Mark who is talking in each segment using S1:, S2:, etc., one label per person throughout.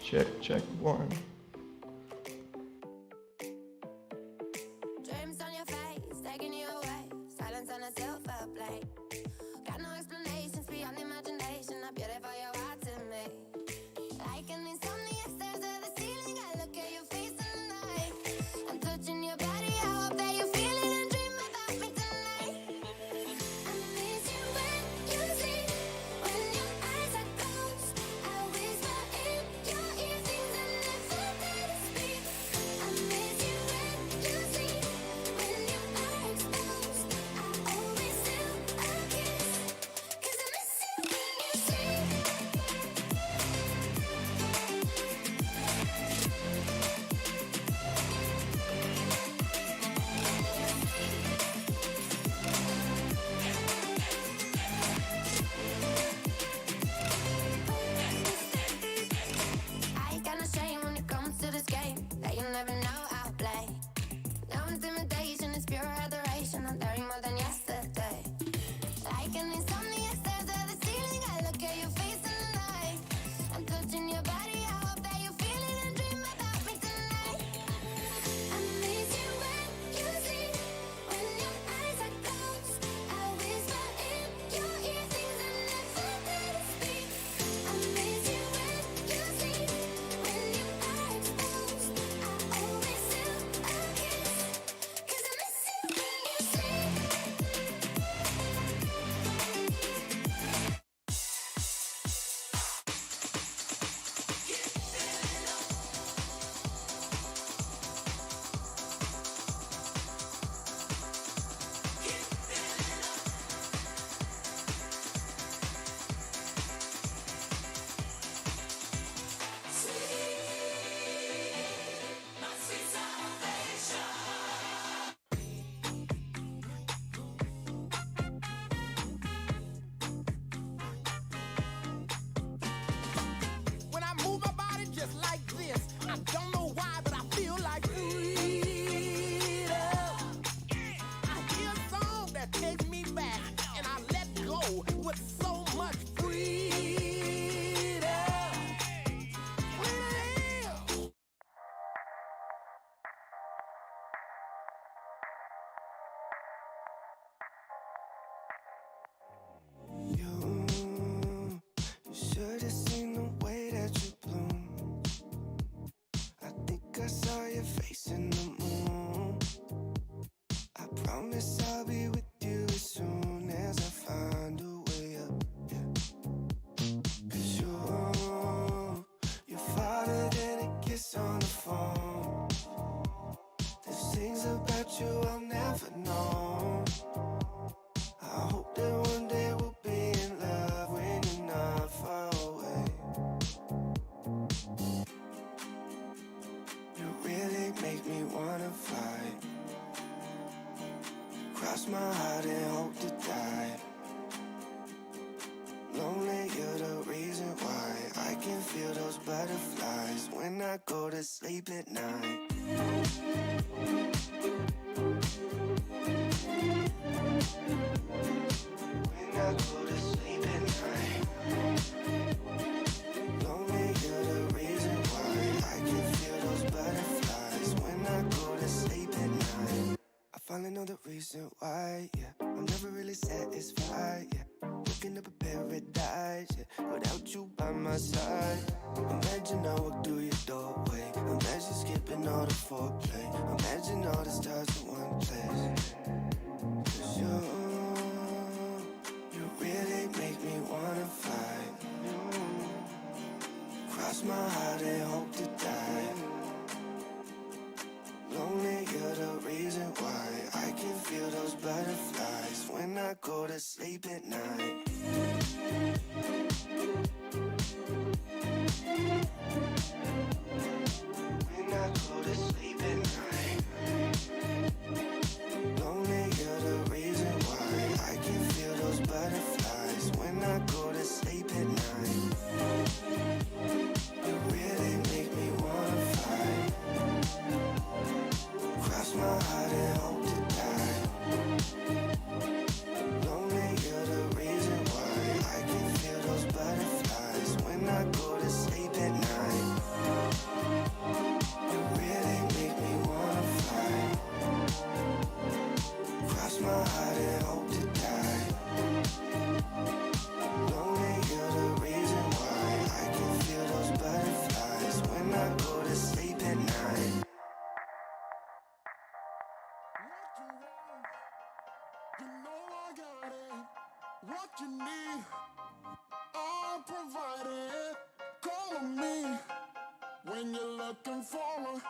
S1: Check one.
S2: Dreams on your face, taking you away. Silence on a silver plate. Got no explanations beyond imagination. How beautiful you are to me. Like an insomniac stares at the ceiling. I look at your face in the night. I'm touching your body. I hope that you feel it and dream about me tonight. I miss you when you sleep. When your eyes are closed, I whisper in your ear things I never dare to speak. I miss you when you sleep. When you are exposed, I always feel a kiss. 'Cause I miss you when you sleep. I kinda shame when it comes to this game that you never know I'll play. No intimidation, it's pure adoration. I'm daring more than yesterday. Like an insomniac stares at the ceiling. I look at your face in the night. I'm touching your body. I hope that you feel it and dream about me tonight. I miss you when you sleep. When your eyes are closed, I whisper in your ear things I never dare to speak. I miss you when you sleep. When you are exposed, I always feel a kiss. 'Cause I miss you when you sleep.
S3: When I move my body just like this, I don't know why, but I feel like freedom. I hear a song that takes me back, and I let go with so much freedom. Freedom. You should have seen the way that you bloom. I think I saw your face in the moon. I promise I'll be with you as soon as I find a way up. Yeah. 'Cause you're farther than a kiss on the phone. There's things about you I'll never know. I hope that one day we'll be in love when you're not far away. You really make me wanna fly. Cross my heart and hope to die. Lonely, you're the reason why I can feel those butterflies when I go to sleep at night. When I go to sleep at night. Lonely, you're the reason why I can feel those butterflies when I go to sleep at night. I finally know the reason why, yeah. I'm never really satisfied, yeah. Waking up a paradise, yeah, without you by my side. Imagine I walk through your doorway. Imagine skipping all the foreplay. Imagine all the stars in one place. 'Cause you really make me wanna fly. Cross my heart and hope to die. Lonely, you're the reason why I can feel those butterflies when I go to sleep at night. When I go to sleep at night. Lonely, you're the reason why I can feel those butterflies when I go to sleep at night. You really make me wanna fly. Cross my heart and hope to die. Lonely, you're the reason why I can feel those butterflies when I go to sleep at night.
S1: what you need, I'll provide it. Call on me when you're looking for a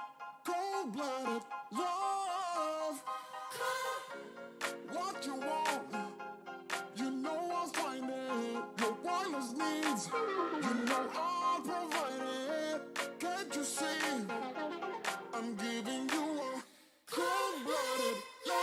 S1: cold-blooded love. What you want, you know I'll find it. Your wireless needs, you know I'll provide it. Can't you see, I'm giving you a cold-blooded love.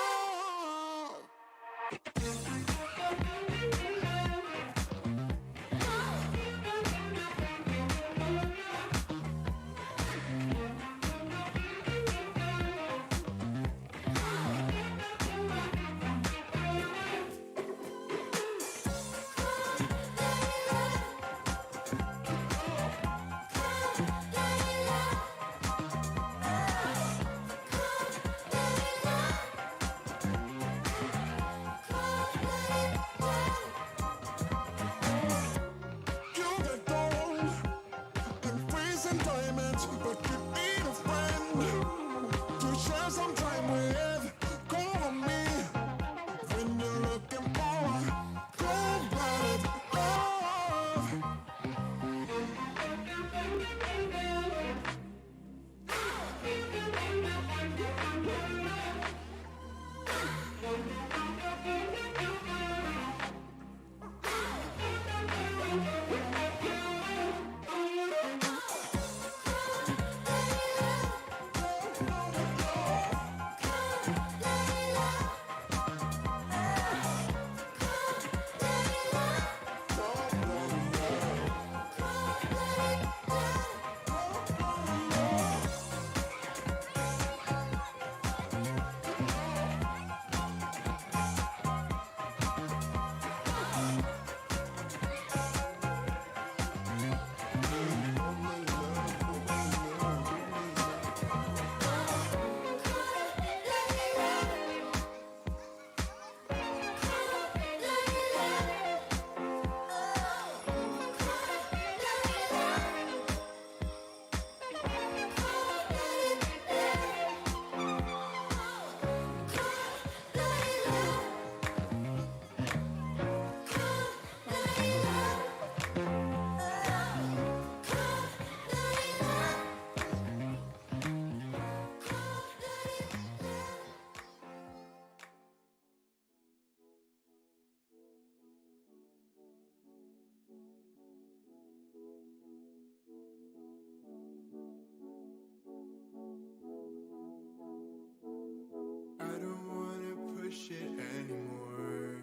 S4: I don't wanna push it anymore.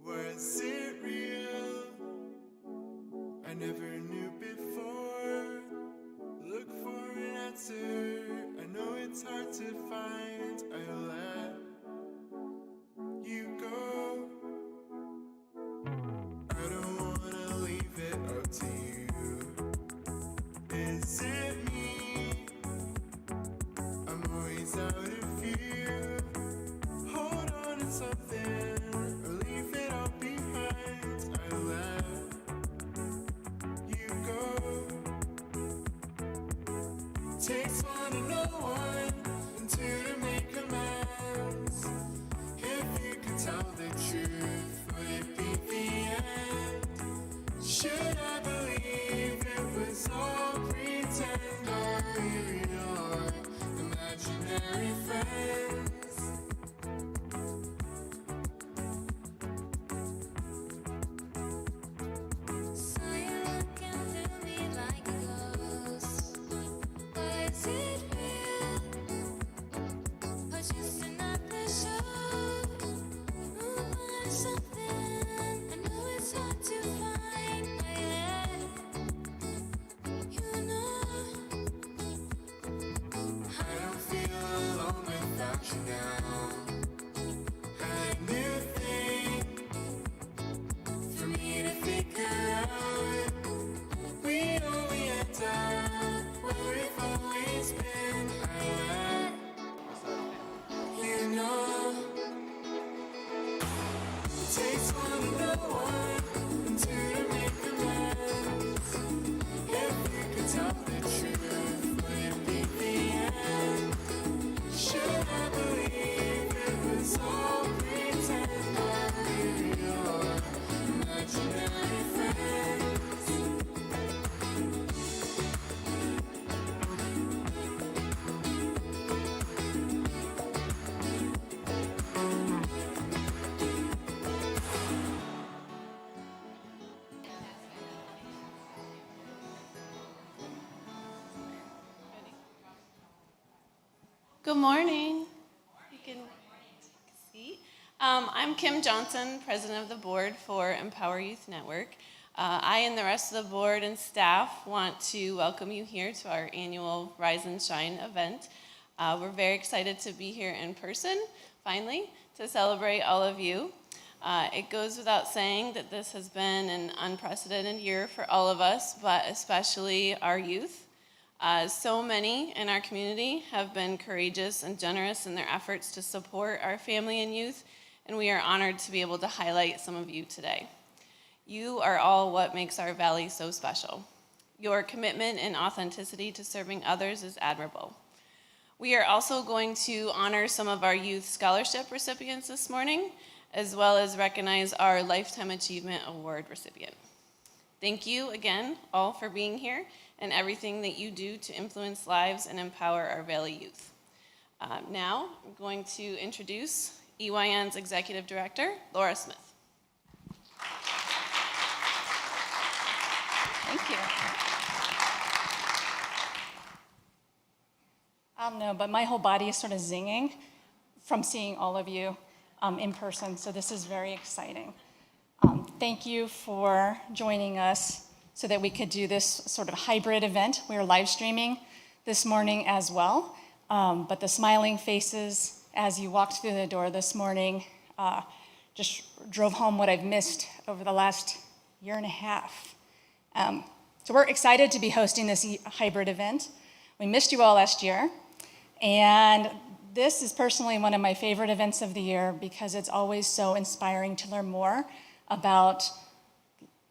S4: Was it real? I never knew before. Look for an answer. I know it's hard to find. I'll let you go. I don't wanna leave it up to you. Is it me? I'm always out of you. Hold on to something or leave it all behind. I'll let you go. Takes one to know one and two to make amends. If you could tell the truth, would it be the end? Should I believe it was all pretend, or you your imaginary friends?
S2: So you're looking through me like a ghost. Was it real? Or just another show? Or something I know it's hard to find, but yet you know
S4: I don't feel alone without you now. A new thing for me to figure out. We only end up where we've always been.
S5: Good morning. You can take a seat. I'm Kim Johnson, president of the board for Empower Youth Network. I and the rest of the board and staff want to welcome you here to our annual Rise and Shine event. We're very excited to be here in person, finally, to celebrate all of you. It goes without saying that this has been an unprecedented year for all of us, but especially our youth. So many in our community have been courageous and generous in their efforts to support our family and youth, and we are honored to be able to highlight some of you today. You are all what makes our valley so special. Your commitment and authenticity to serving others is admirable. We are also going to honor some of our youth scholarship recipients this morning, as well as recognize our Lifetime Achievement Award recipient. Thank you again all for being here and everything that you do to influence lives and empower our Valley youth. Now, I'm going to introduce EYN's Executive Director, Laura Smith.
S6: Thank you. I don't know, but my whole body is sort of zinging from seeing all of you in person, so this is very exciting. Thank you for joining us so that we could do this sort of hybrid event. We are live streaming this morning as well, but the smiling faces as you walked through the door this morning just drove home what I've missed over the last year and a half. So we're excited to be hosting this hybrid event. We missed you all last year, and this is personally one of my favorite events of the year because it's always so inspiring to learn more about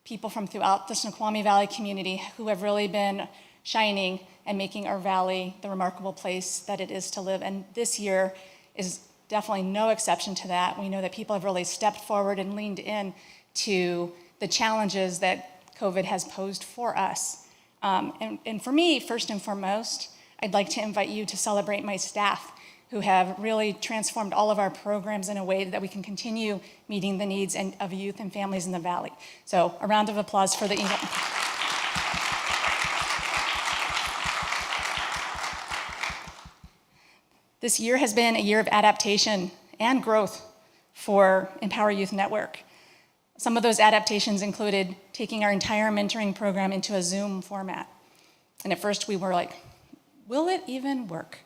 S6: people from throughout the Snoqualmie Valley community who have really been shining and making our valley the remarkable place that it is to live. And this year is definitely no exception to that. We know that people have really stepped forward and leaned in to the challenges that COVID has posed for us. And for me, first and foremost, I'd like to invite you to celebrate my staff who have really transformed all of our programs in a way that we can continue meeting the needs of youth and families in the Valley. So a round of applause for the This year has been a year of adaptation and growth for Empower Youth Network. Some of those adaptations included taking our entire mentoring program into a Zoom format. And at first we were like, will it even work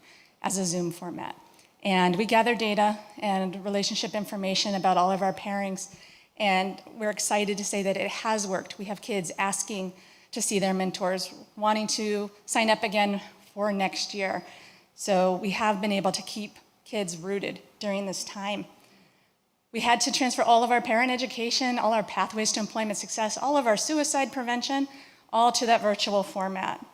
S6: as a Zoom format? And we gathered data and relationship information about all of our pairings, and we're excited to say that it has worked. We have kids asking to see their mentors, wanting to sign up again for next year. So we have been able to keep kids rooted during this time. We had to transfer all of our parent education, all our pathways to employment success, all of our suicide prevention, all to that virtual format.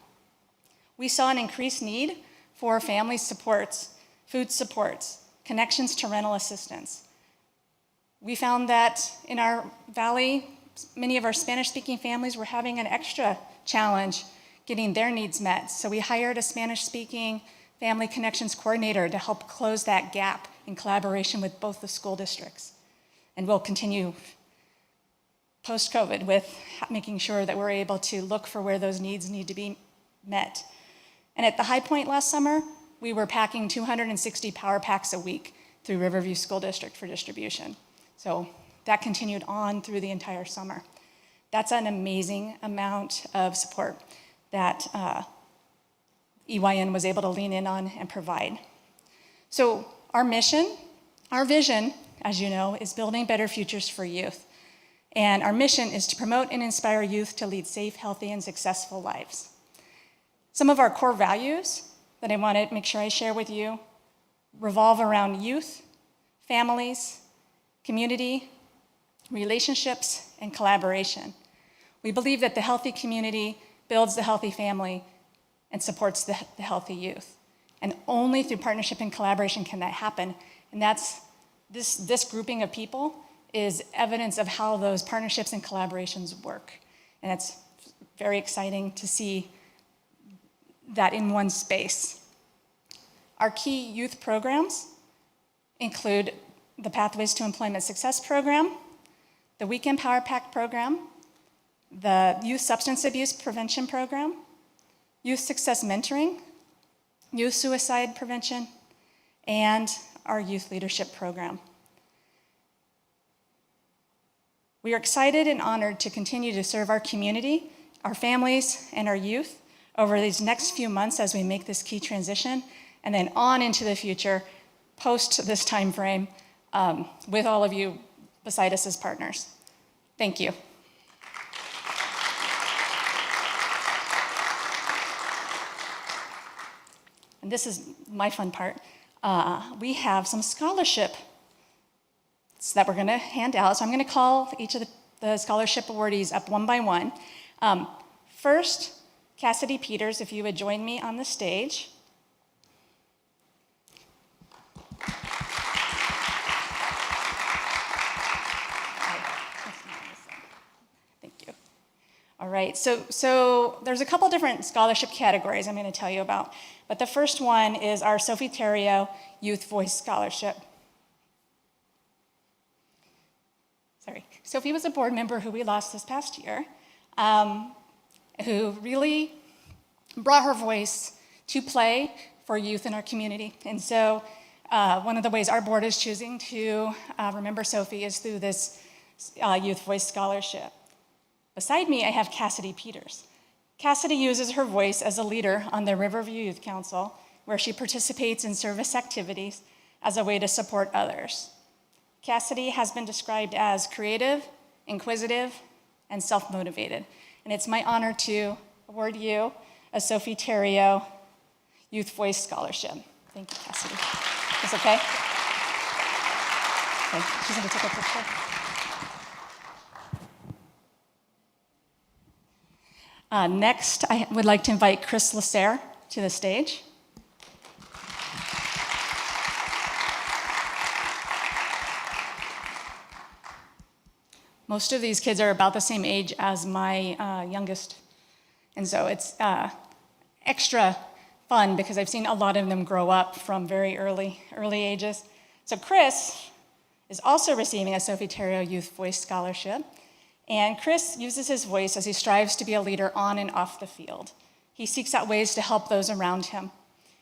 S6: We saw an increased need for family supports, food supports, connections to rental assistance. We found that in our valley, many of our Spanish-speaking families were having an extra challenge getting their needs met. So we hired a Spanish-speaking family connections coordinator to help close that gap in collaboration with both the school districts. And we'll continue post-COVID with making sure that we're able to look for where those needs need to be met. And at the high point last summer, we were packing 260 power packs a week through Riverview School District for distribution. So that continued on through the entire summer. That's an amazing amount of support that EYN was able to lean in on and provide. So our mission, our vision, as you know, is building better futures for youth. And our mission is to promote and inspire youth to lead safe, healthy, and successful lives. Some of our core values that I want to make sure I share with you revolve around youth, families, community, relationships, and collaboration. We believe that the healthy community builds the healthy family and supports the healthy youth. And only through partnership and collaboration can that happen. And that's this grouping of people is evidence of how those partnerships and collaborations work. And it's very exciting to see that in one space. Our key youth programs include the Pathways to Employment Success program, the Weekend Power Pack program, the Youth Substance Abuse Prevention program, Youth Success Mentoring, Youth Suicide Prevention, and our youth leadership program. We are excited and honored to continue to serve our community, our families, and our youth over these next few months as we make this key transition, and then on into the future, post this time frame, with all of you beside us as partners. Thank you. And this is my fun part. We have some scholarship that we're going to hand out. So I'm going to call each of the scholarship awardees up one by one. First, Cassidy Peters, if you would join me on the stage. Thank you. All right, so there's a couple different scholarship categories I'm going to tell you about. But the first one is our Sophie Theriault Youth Voice Scholarship. Sorry. Sophie was a board member who we lost this past year, who really brought her voice to play for youth in our community. And so one of the ways our board is choosing to remember Sophie is through this Youth Voice Scholarship. Beside me, I have Cassidy Peters. Cassidy uses her voice as a leader on the Riverview Youth Council, where she participates in service activities as a way to support others. Cassidy has been described as creative, inquisitive, and self-motivated. And it's my honor to award you a Sophie Theriault Youth Voice Scholarship. Thank you, Cassidy. Is it okay? Okay, she's gonna take a picture. Next, I would like to invite Chris Lasser to the stage. Most of these kids are about the same age as my youngest. And so it's extra fun because I've seen a lot of them grow up from very early ages. So Chris is also receiving a Sophie Theriault Youth Voice Scholarship. And Chris uses his voice as he strives to be a leader on and off the field. He seeks out ways to help those around him.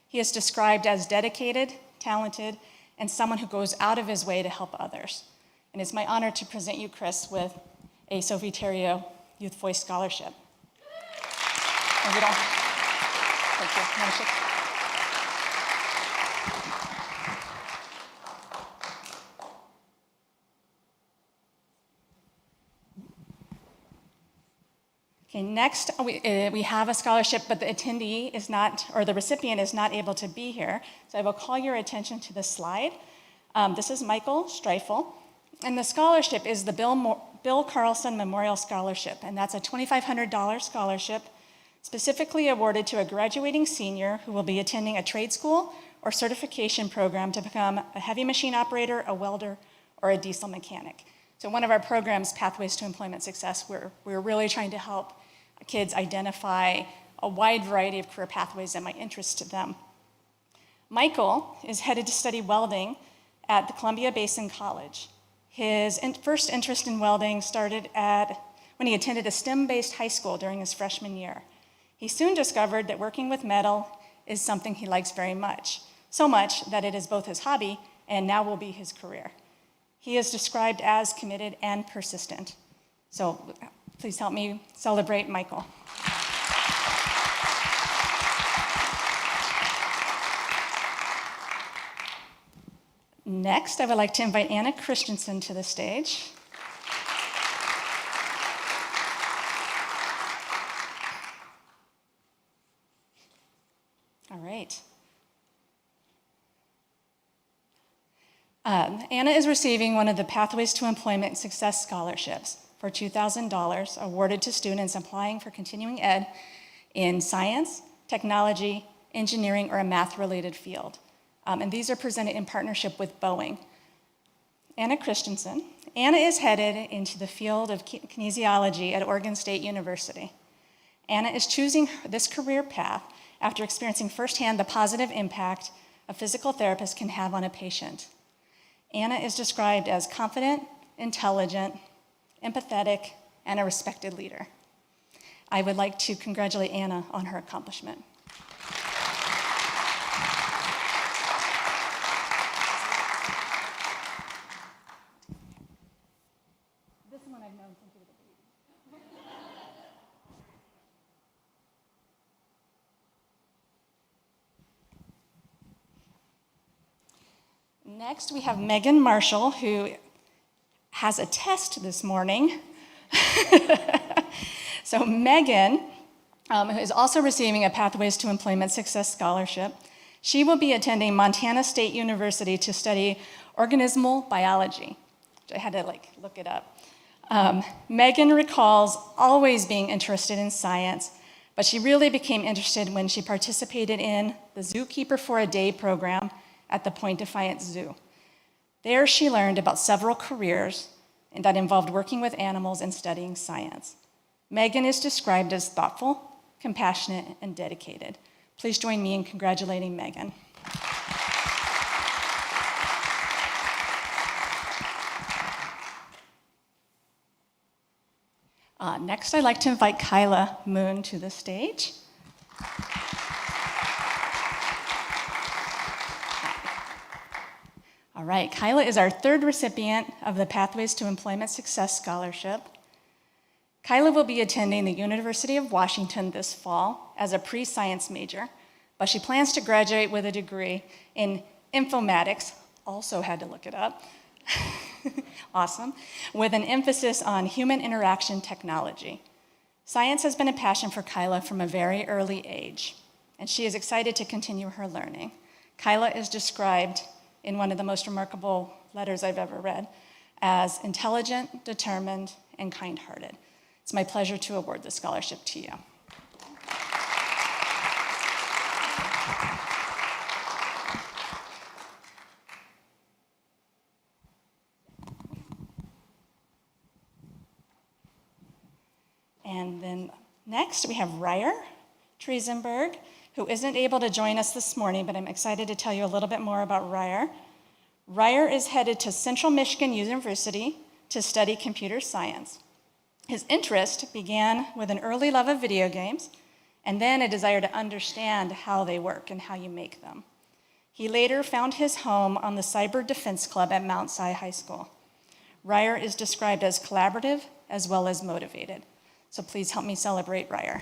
S6: He is described as dedicated, talented, and someone who goes out of his way to help others. And it's my honor to present you, Chris, with a Sophie Theriault Youth Voice Scholarship. And we don't, thank you. You wanna shake? Okay, next we have a scholarship, but the attendee is not, or the recipient is not able to be here. So I will call your attention to this slide. This is Michael Streifel, and the scholarship is the Bill Carlson Memorial Scholarship, and that's a $2,500 scholarship specifically awarded to a graduating senior who will be attending a trade school or certification program to become a heavy machine operator, a welder, or a diesel mechanic. So one of our programs, Pathways to Employment Success, we're really trying to help kids identify a wide variety of career pathways that might interest them. Michael is headed to study welding at the Columbia Basin College. His first interest in welding started when he attended a STEM-based high school during his freshman year. He soon discovered that working with metal is something he likes very much, so much that it is both his hobby and now will be his career. He is described as committed and persistent. So please help me celebrate Michael. Next, I would like to invite Anna Christensen to the stage. All right. Anna is receiving one of the Pathways to Employment Success Scholarships for $2,000 awarded to students applying for continuing ed in science, technology, engineering, or a math-related field. And these are presented in partnership with Boeing. Anna Christensen. Anna is headed into the field of kinesiology at Oregon State University. Anna is choosing this career path after experiencing firsthand the positive impact a physical therapist can have on a patient. Anna is described as confident, intelligent, empathetic, and a respected leader. I would like to congratulate Anna on her accomplishment. Next, we have Megan Marshall, who has a test this morning. So Megan, who is also receiving a Pathways to Employment Success Scholarship, she will be attending Montana State University to study organismal biology. I had to look it up. Megan recalls always being interested in science, but she really became interested when she participated in the Zookeeper for a Day program at the Point Defiance Zoo. There she learned about several careers that involved working with animals and studying science. Megan is described as thoughtful, compassionate, and dedicated. Please join me in congratulating Megan. Next, I'd like to invite Kyla Moon to the stage. All right, Kyla is our third recipient of the Pathways to Employment Success Scholarship. Kyla will be attending the University of Washington this fall as a pre-science major, but she plans to graduate with a degree in informatics, also had to look it up, awesome, with an emphasis on human interaction technology. Science has been a passion for Kyla from a very early age, and she is excited to continue her learning. Kyla is described in one of the most remarkable letters I've ever read as intelligent, determined, and kind-hearted. It's my pleasure to award the scholarship to you. And then next we have Ryer Triesenberg, who isn't able to join us this morning, but I'm excited to tell you a little bit more about Ryer. Ryer is headed to Central Michigan University to study computer science. His interest began with an early love of video games and then a desire to understand how they work and how you make them. He later found his home on the Cyber Defense Club at Mount Si High School. Ryer is described as collaborative as well as motivated. So please help me celebrate Ryer.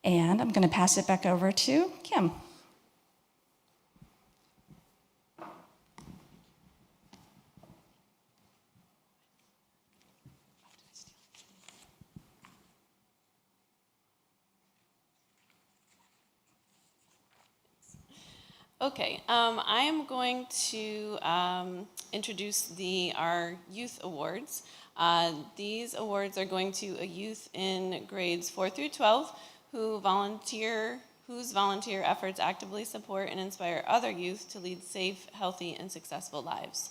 S6: And I'm going to pass it back over to Kim.
S5: Okay, I am going to introduce our youth awards. These awards are going to a youth in grades 4 through 12 whose volunteer efforts actively support and inspire other youth to lead safe, healthy, and successful lives.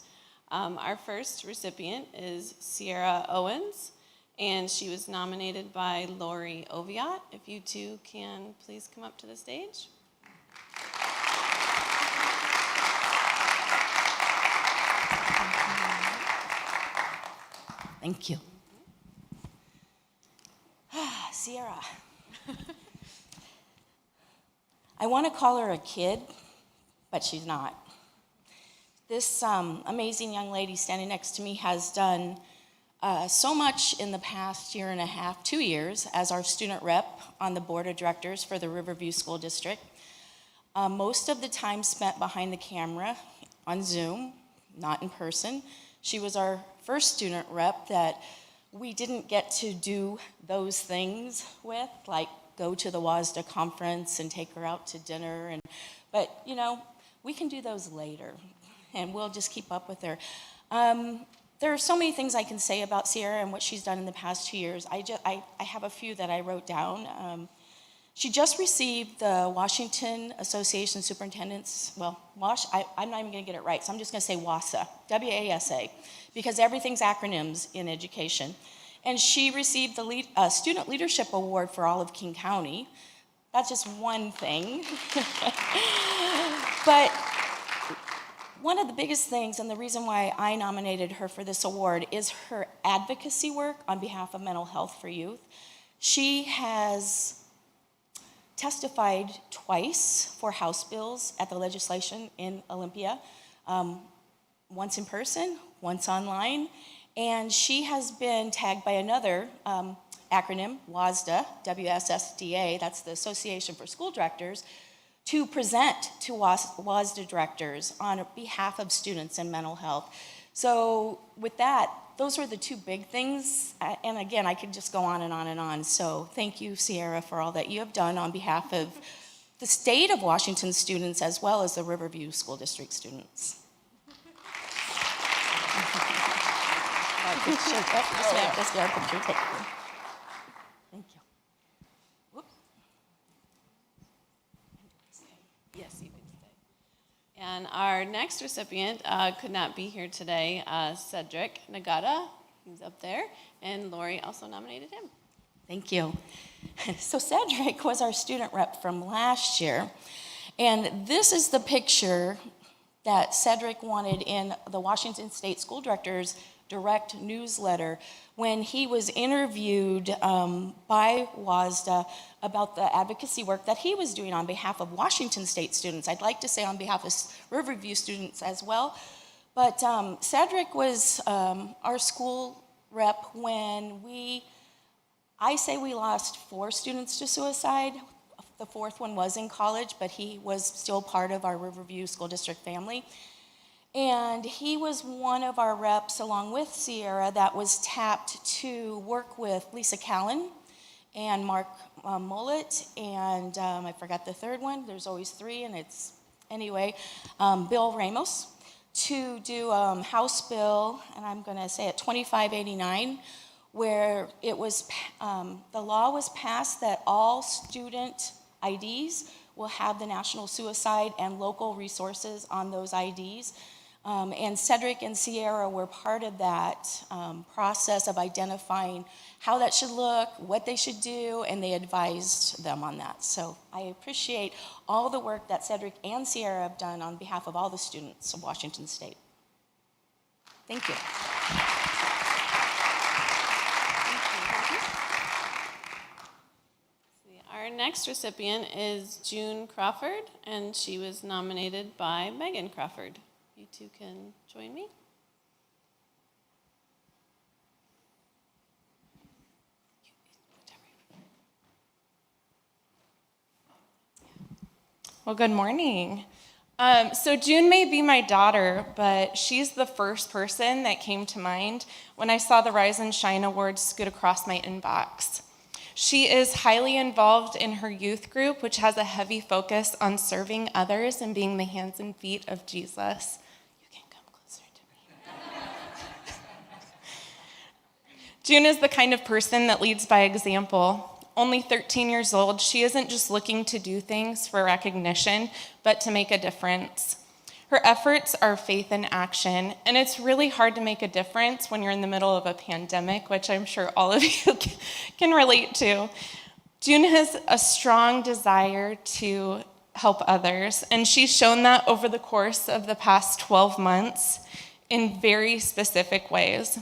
S5: Our first recipient is Sierra Owens, and she was nominated by Lori Oviatt. If you two can please come up to the stage.
S7: Thank you. Sierra. I want to call her a kid, but she's not. This amazing young lady standing next to me has done so much in the past year and a half, 2 years, as our student rep on the board of directors for the Riverview School District. Most of the time spent behind the camera on Zoom, not in person. She was our first student rep that we didn't get to do those things with, like go to the WASDA conference and take her out to dinner. But, you know, we can do those later, and we'll just keep up with her. There are so many things I can say about Sierra and what she's done in the past 2 years. I have a few that I wrote down. She just received the Washington Association Superintendents, I'm not even going to get it right, so I'm just going to say WASA, W-A-S-A, because everything's acronyms in education. And she received the Student Leadership Award for all of King County. That's just one thing. But one of the biggest things, and the reason why I nominated her for this award, is her advocacy work on behalf of mental health for youth. She has testified twice for House bills at the legislation in Olympia, once in person, once online, and she has been tagged by another acronym, WASDA, WSSDA, that's the Association for School Directors, to present to WASDA directors on behalf of students in mental health. So with that, those were the two big things. And again, I could just go on and on and on. So thank you, Sierra, for all that you have done on behalf of the state of Washington students as well as the Riverview School District students. Thank you. Whoop.
S5: Yes, you can stay. And our next recipient could not be here today, Cedric Nagata. He's up there. And Lori also nominated him.
S7: Thank you. So Cedric was our student rep from last year. And this is the picture that Cedric wanted in the Washington State School Directors Direct newsletter when he was interviewed by WASDA about the advocacy work that he was doing on behalf of Washington State students. I'd like to say on behalf of Riverview students as well. But Cedric was our school rep when I say we lost 4 students to suicide. The 4th one was in college, but he was still part of our Riverview School District family. And he was one of our reps, along with Sierra, that was tapped to work with Lisa Callan and Mark Mullet, and I forgot the third one. There's always 3, and it's, anyway, Bill Ramos, to do House Bill, and I'm going to say it, 2589, where it was, the law was passed that all student IDs will have the national suicide and local resources on those IDs. And Cedric and Sierra were part of that process of identifying how that should look, what they should do, and they advised them on that. So I appreciate all the work that Cedric and Sierra have done on behalf of all the students of Washington State. Thank you.
S5: Our next recipient is June Crawford, and she was nominated by Megan Crawford. You two can join me.
S8: Well, good morning. So June may be my daughter, but she's the first person that came to mind when I saw the Rise and Shine Awards scoot across my inbox. She is highly involved in her youth group, which has a heavy focus on serving others and being the hands and feet of Jesus. You can come closer to me. June is the kind of person that leads by example. Only 13 years old, she isn't just looking to do things for recognition, but to make a difference. Her efforts are faith in action, and it's really hard to make a difference when you're in the middle of a pandemic, which I'm sure all of you can relate to. June has a strong desire to help others, and she's shown that over the course of the past 12 months in very specific ways.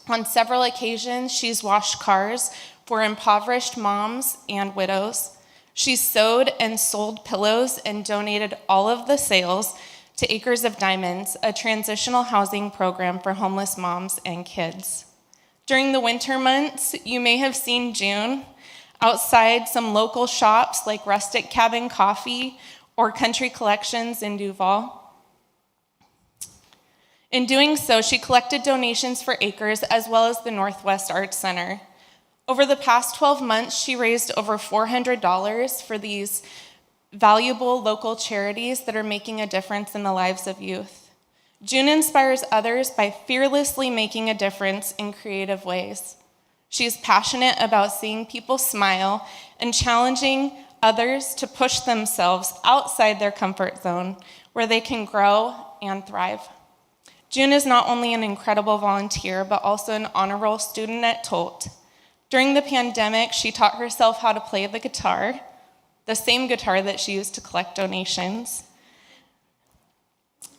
S8: On several occasions, she's washed cars for impoverished moms and widows. She's sewed and sold pillows and donated all of the sales to Acres of Diamonds, a transitional housing program for homeless moms and kids. During the winter months, you may have seen June outside some local shops like Rustic Cabin Coffee or Country Collections in Duval. In doing so, she collected donations for Acres as well as the Northwest Arts Center. Over the past 12 months, she raised over $400 for these valuable local charities that are making a difference in the lives of youth. June inspires others by fearlessly making a difference in creative ways. She is passionate about seeing people smile and challenging others to push themselves outside their comfort zone where they can grow and thrive. June is not only an incredible volunteer, but also an honor roll student at Tolt. During the pandemic, she taught herself how to play the guitar, the same guitar that she used to collect donations.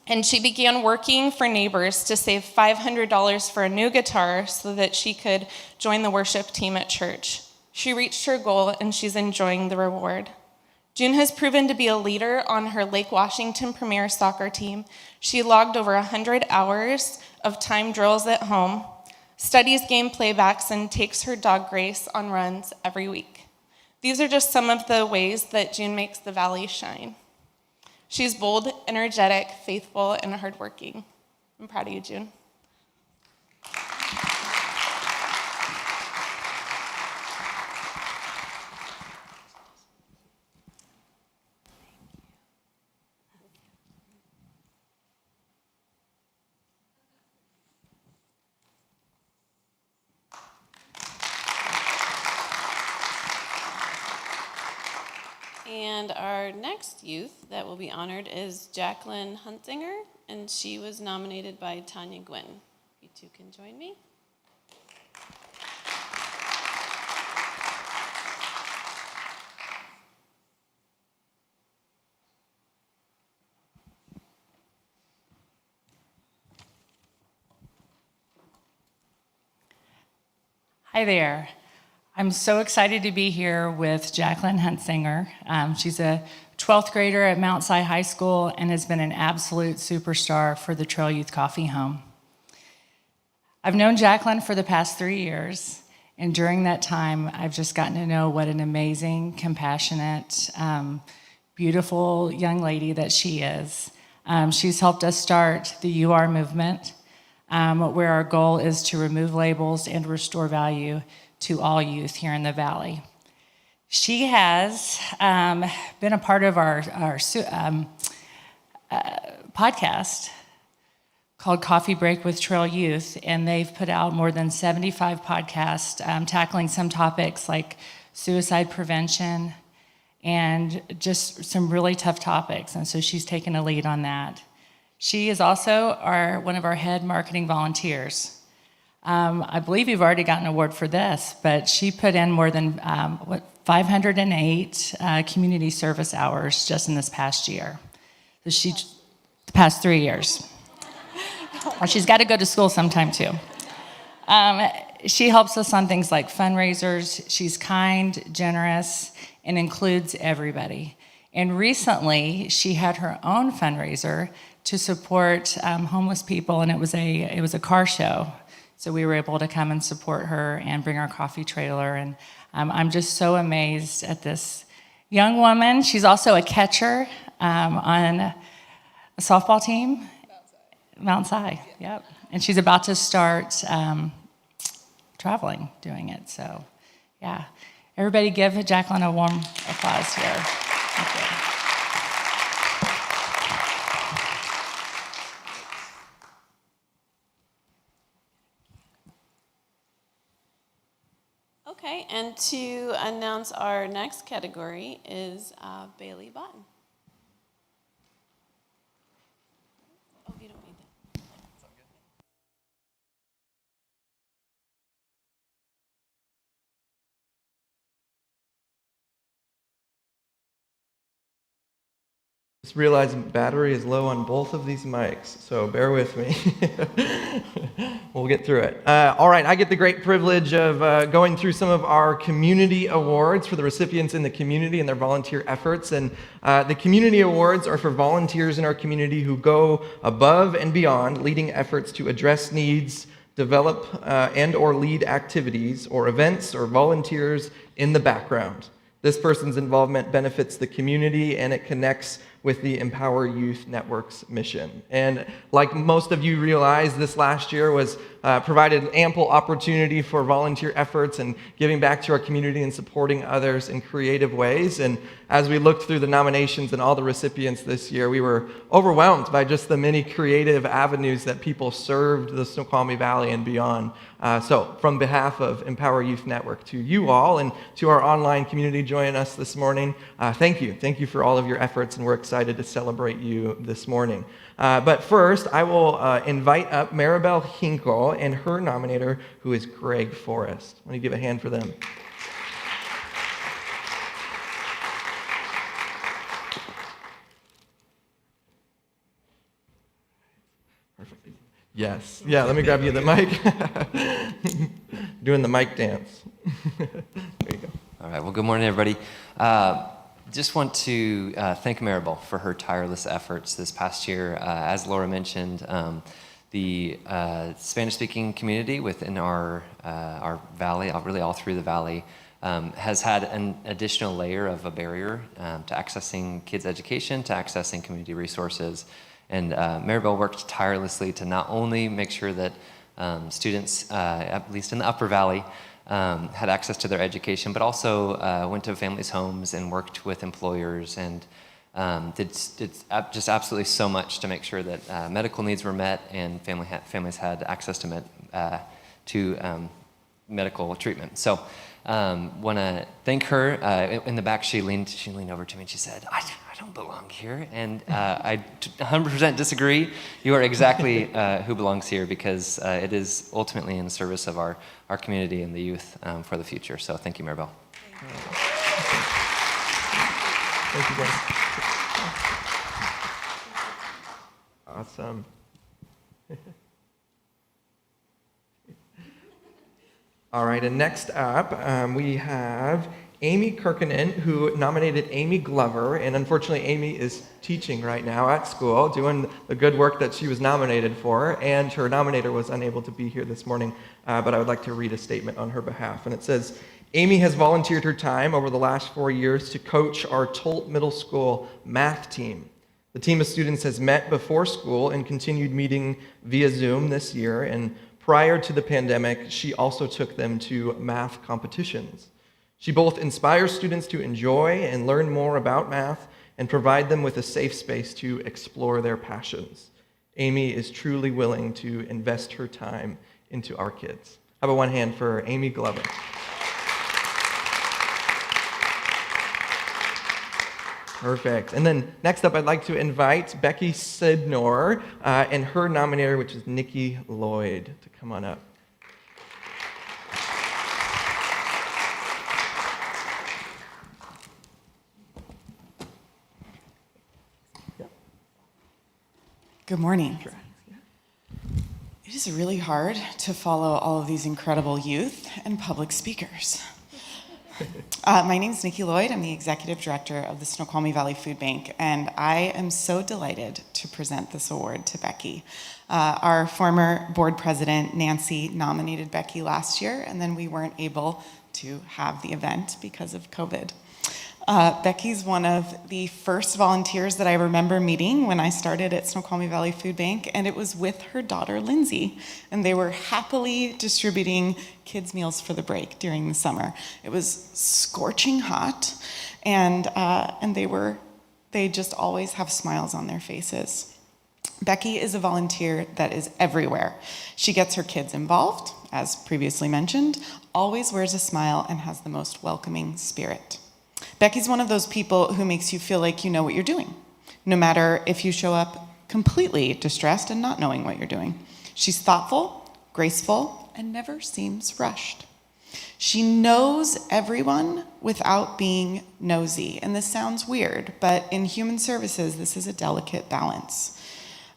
S8: And she began working for neighbors to save $500 for a new guitar so that she could join the worship team at church. She reached her goal, and she's enjoying the reward. June has proven to be a leader on her Lake Washington Premier soccer team. She logged over 100 hours of time drills at home, studies game playbacks, and takes her dog Grace on runs every week. These are just some of the ways that June makes the Valley shine. She's bold, energetic, faithful, and hardworking. I'm proud of you, June.
S5: And our next youth that will be honored is Jacqueline Huntsinger, and she was nominated by Tanya Gwynn. You two can join me.
S9: Hi there. I'm so excited to be here with Jacqueline Huntsinger. She's a 12th grader at Mount Si High School and has been an absolute superstar for the Trail Youth Coffee Home. I've known Jacqueline for the past 3 years, and during that time, I've just gotten to know what an amazing, compassionate, beautiful young lady that she is. She's helped us start the You Are movement, where our goal is to remove labels and restore value to all youth here in the Valley. She has been a part of our podcast called Coffee Break with Trail Youth, and they've put out more than 75 podcasts tackling some topics like suicide prevention and just some really tough topics, and so she's taken a lead on that. She is also one of our head marketing volunteers. I believe you've already gotten an award for this, but she put in more than 508 community service hours just in this past year. So the past 3 years. Well, she's got to go to school sometime too. She helps us on things like fundraisers. She's kind, generous, and includes everybody. And recently, she had her own fundraiser to support homeless people, and it was a car show. So we were able to come and support her and bring our coffee trailer. And I'm just so amazed at this young woman. She's also a catcher on a softball team. Mount Si, yep. And she's about to start traveling, doing it. So, yeah. Everybody give Jacqueline a warm applause here. Thank you.
S5: Okay, and to announce our next category is Bailey Botten. Oh, you don't need that.
S10: Just realized battery is low on both of these mics, so bear with me. We'll get through it. All right, I get the great privilege of going through some of our community awards for the recipients in the community and their volunteer efforts. And the community awards are for volunteers in our community who go above and beyond, leading efforts to address needs, develop and or lead activities or events or volunteers in the background. This person's involvement benefits the community and it connects with the Empower Youth Network's mission. And like most of you realize, this last year was provided ample opportunity for volunteer efforts and giving back to our community and supporting others in creative ways. And as we looked through the nominations and all the recipients this year, we were overwhelmed by just the many creative avenues that people served the Snoqualmie Valley and beyond. So from behalf of Empower Youth Network, to you all and to our online community joining us this morning, thank you. Thank you for all of your efforts, and we're excited to celebrate you this morning. But first, I will invite up Maribel Hinkle and her nominator, who is Greg Forrest. Let me give a hand for them. Perfect. Yes. Yeah, let me grab you the mic. Doing the mic dance. There you go.
S11: All right. Well, good morning, everybody. Just want to thank Maribel for her tireless efforts this past year. As Laura mentioned, the Spanish-speaking community within our valley, really all through the valley, has had an additional layer of a barrier to accessing kids' education, to accessing community resources. And Maribel worked tirelessly to not only make sure that students, at least in the Upper Valley, had access to their education, but also went to families' homes and worked with employers and did just absolutely so much to make sure that medical needs were met and families had access to medical treatment. So want to thank her. In the back, she leaned over to me and she said, I don't belong here. And I 100% disagree. You are exactly who belongs here, because it is ultimately in the service of our community and the youth for the future. So thank you, Maribel.
S10: Thank you, guys. Awesome. All right, and next up, we have Amy Kirkinen, who nominated Amy Glover, and unfortunately Amy is teaching right now at school, doing the good work that she was nominated for, and her nominator was unable to be here this morning, but I would like to read a statement on her behalf, and it says, Amy has volunteered her time over the last 4 years to coach our Tolt Middle School math team. The team of students has met before school and continued meeting via Zoom this year, and prior to the pandemic, she also took them to math competitions. She both inspires students to enjoy and learn more about math and provide them with a safe space to explore their passions. Amy is truly willing to invest her time into our kids. How about one hand for Amy Glover? Perfect. And then next up, I'd like to invite Becky Sidnor and her nominator, which is Nikki Lloyd, to come on up.
S12: Good morning. It is really hard to follow all of these incredible youth and public speakers. My name is Nikki Lloyd. I'm the Executive Director of the Snoqualmie Valley Food Bank, and I am so delighted to present this award to Becky. Our former board president, Nancy, nominated Becky last year, and then we weren't able to have the event because of COVID. Becky's one of the first volunteers that I remember meeting when I started at Snoqualmie Valley Food Bank, and it was with her daughter, Lindsay, and they were happily distributing kids' meals for the break during the summer. It was scorching hot, and they just always have smiles on their faces. Becky is a volunteer that is everywhere. She gets her kids involved, as previously mentioned, always wears a smile, and has the most welcoming spirit. Becky's one of those people who makes you feel like you know what you're doing, no matter if you show up completely distressed and not knowing what you're doing. She's thoughtful, graceful, and never seems rushed. She knows everyone without being nosy, and this sounds weird, but in human services, this is a delicate balance.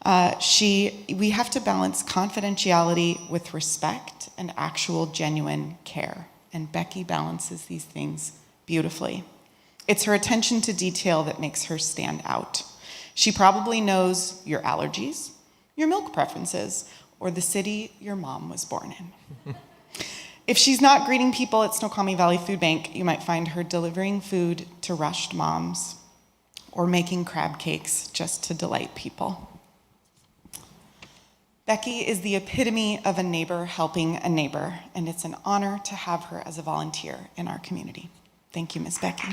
S12: We have to balance confidentiality with respect and actual genuine care, and Becky balances these things beautifully. It's her attention to detail that makes her stand out. She probably knows your allergies, your milk preferences, or the city your mom was born in. If she's not greeting people at Snoqualmie Valley Food Bank, you might find her delivering food to rushed moms or making crab cakes just to delight people. Becky is the epitome of a neighbor helping a neighbor, and it's an honor to have her as a volunteer in our community. Thank you, Ms. Becky.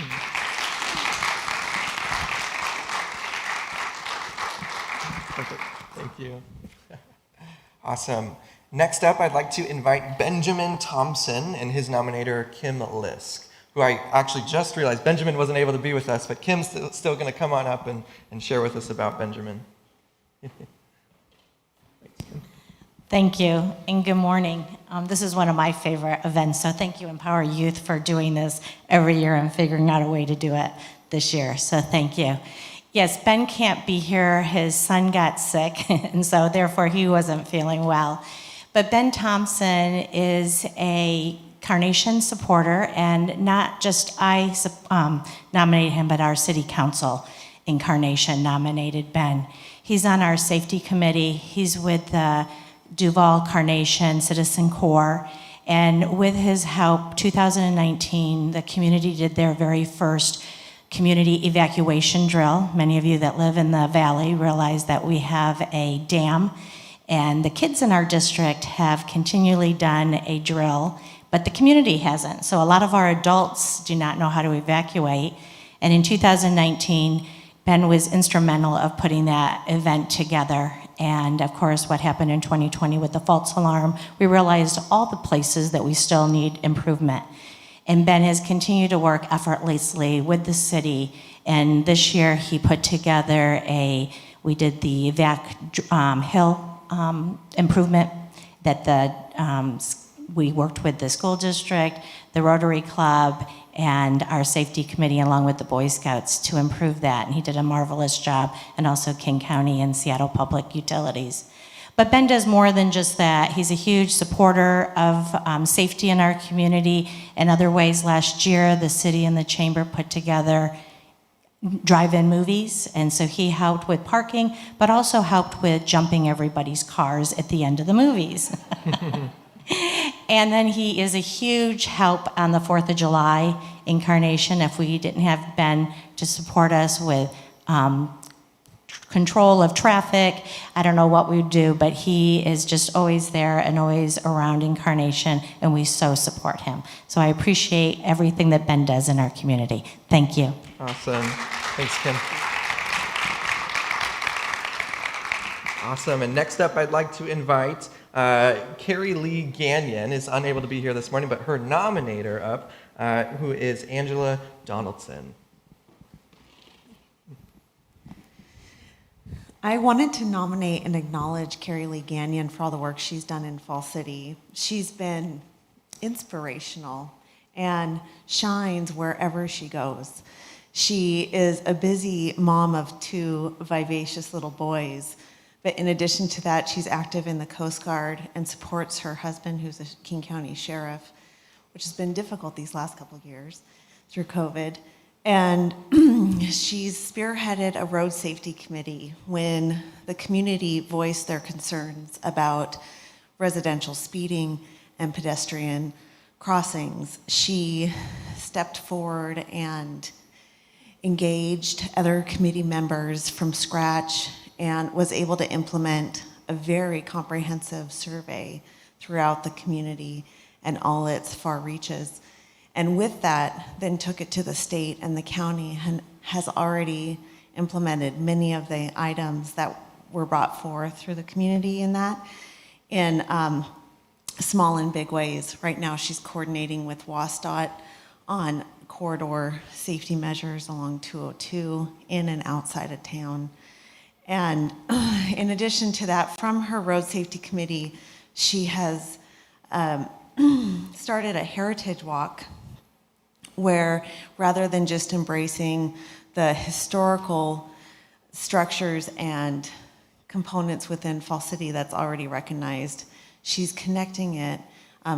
S10: Perfect. Thank you. Awesome. Next up, I'd like to invite Benjamin Thompson and his nominator, Kim Lisk, who I actually just realized Benjamin wasn't able to be with us, but Kim's still going to come on up and share with us about Benjamin.
S13: Thank you, and good morning. This is one of my favorite events, so thank you, Empower Youth, for doing this every year and figuring out a way to do it this year, so thank you. Yes, Ben can't be here. His son got sick, and so therefore he wasn't feeling well. But Ben Thompson is a Carnation supporter, and not just I nominated him, but our city council in Carnation nominated Ben. He's on our safety committee. He's with the Duval Carnation Citizen Corps. And with his help, 2019, the community did their very first community evacuation drill. Many of you that live in the valley realize that we have a dam, and the kids in our district have continually done a drill, but the community hasn't. So a lot of our adults do not know how to evacuate. And in 2019, Ben was instrumental of putting that event together. And of course, what happened in 2020 with the false alarm, we realized all the places that we still need improvement. And Ben has continued to work effortlessly with the city. And this year he put together we did the Hill improvement that we worked with the school district, the Rotary Club, and our safety committee along with the Boy Scouts to improve that. And he did a marvelous job, and also King County and Seattle Public Utilities. But Ben does more than just that. He's a huge supporter of safety in our community in other ways. Last year, the city and the chamber put together drive-in movies, and so he helped with parking, but also helped with jumping everybody's cars at the end of the movies. And then he is a huge help on the 4th of July incarnation. If we didn't have Ben to support us with control of traffic, I don't know what we'd do, but he is just always there and always around Incarnation, and we so support him. So I appreciate everything that Ben does in our community. Thank you.
S10: Awesome. Thanks, Kim. Awesome. And next up, I'd like to invite Carrie Lee Gagnon is unable to be here this morning, but her nominator up, who is Angela Donaldson.
S14: I wanted to nominate and acknowledge Carrie Lee Gagnon for all the work she's done in Fall City. She's been inspirational and shines wherever she goes. She is a busy mom of 2 vivacious little boys, but in addition to that, she's active in the Coast Guard and supports her husband, who's a King County sheriff, which has been difficult these last couple of years through COVID. And she's spearheaded a road safety committee when the community voiced their concerns about residential speeding and pedestrian crossings. She stepped forward and engaged other committee members from scratch and was able to implement a very comprehensive survey throughout the community and all its far reaches. And with that, then took it to the state, and the county has already implemented many of the items that were brought forth through the community in that, in small and big ways. Right now, she's coordinating with WSDOT on corridor safety measures along 202 in and outside of town. And in addition to that, from her road safety committee, she has started a heritage walk where, rather than just embracing the historical structures and components within Fall City that's already recognized, she's connecting it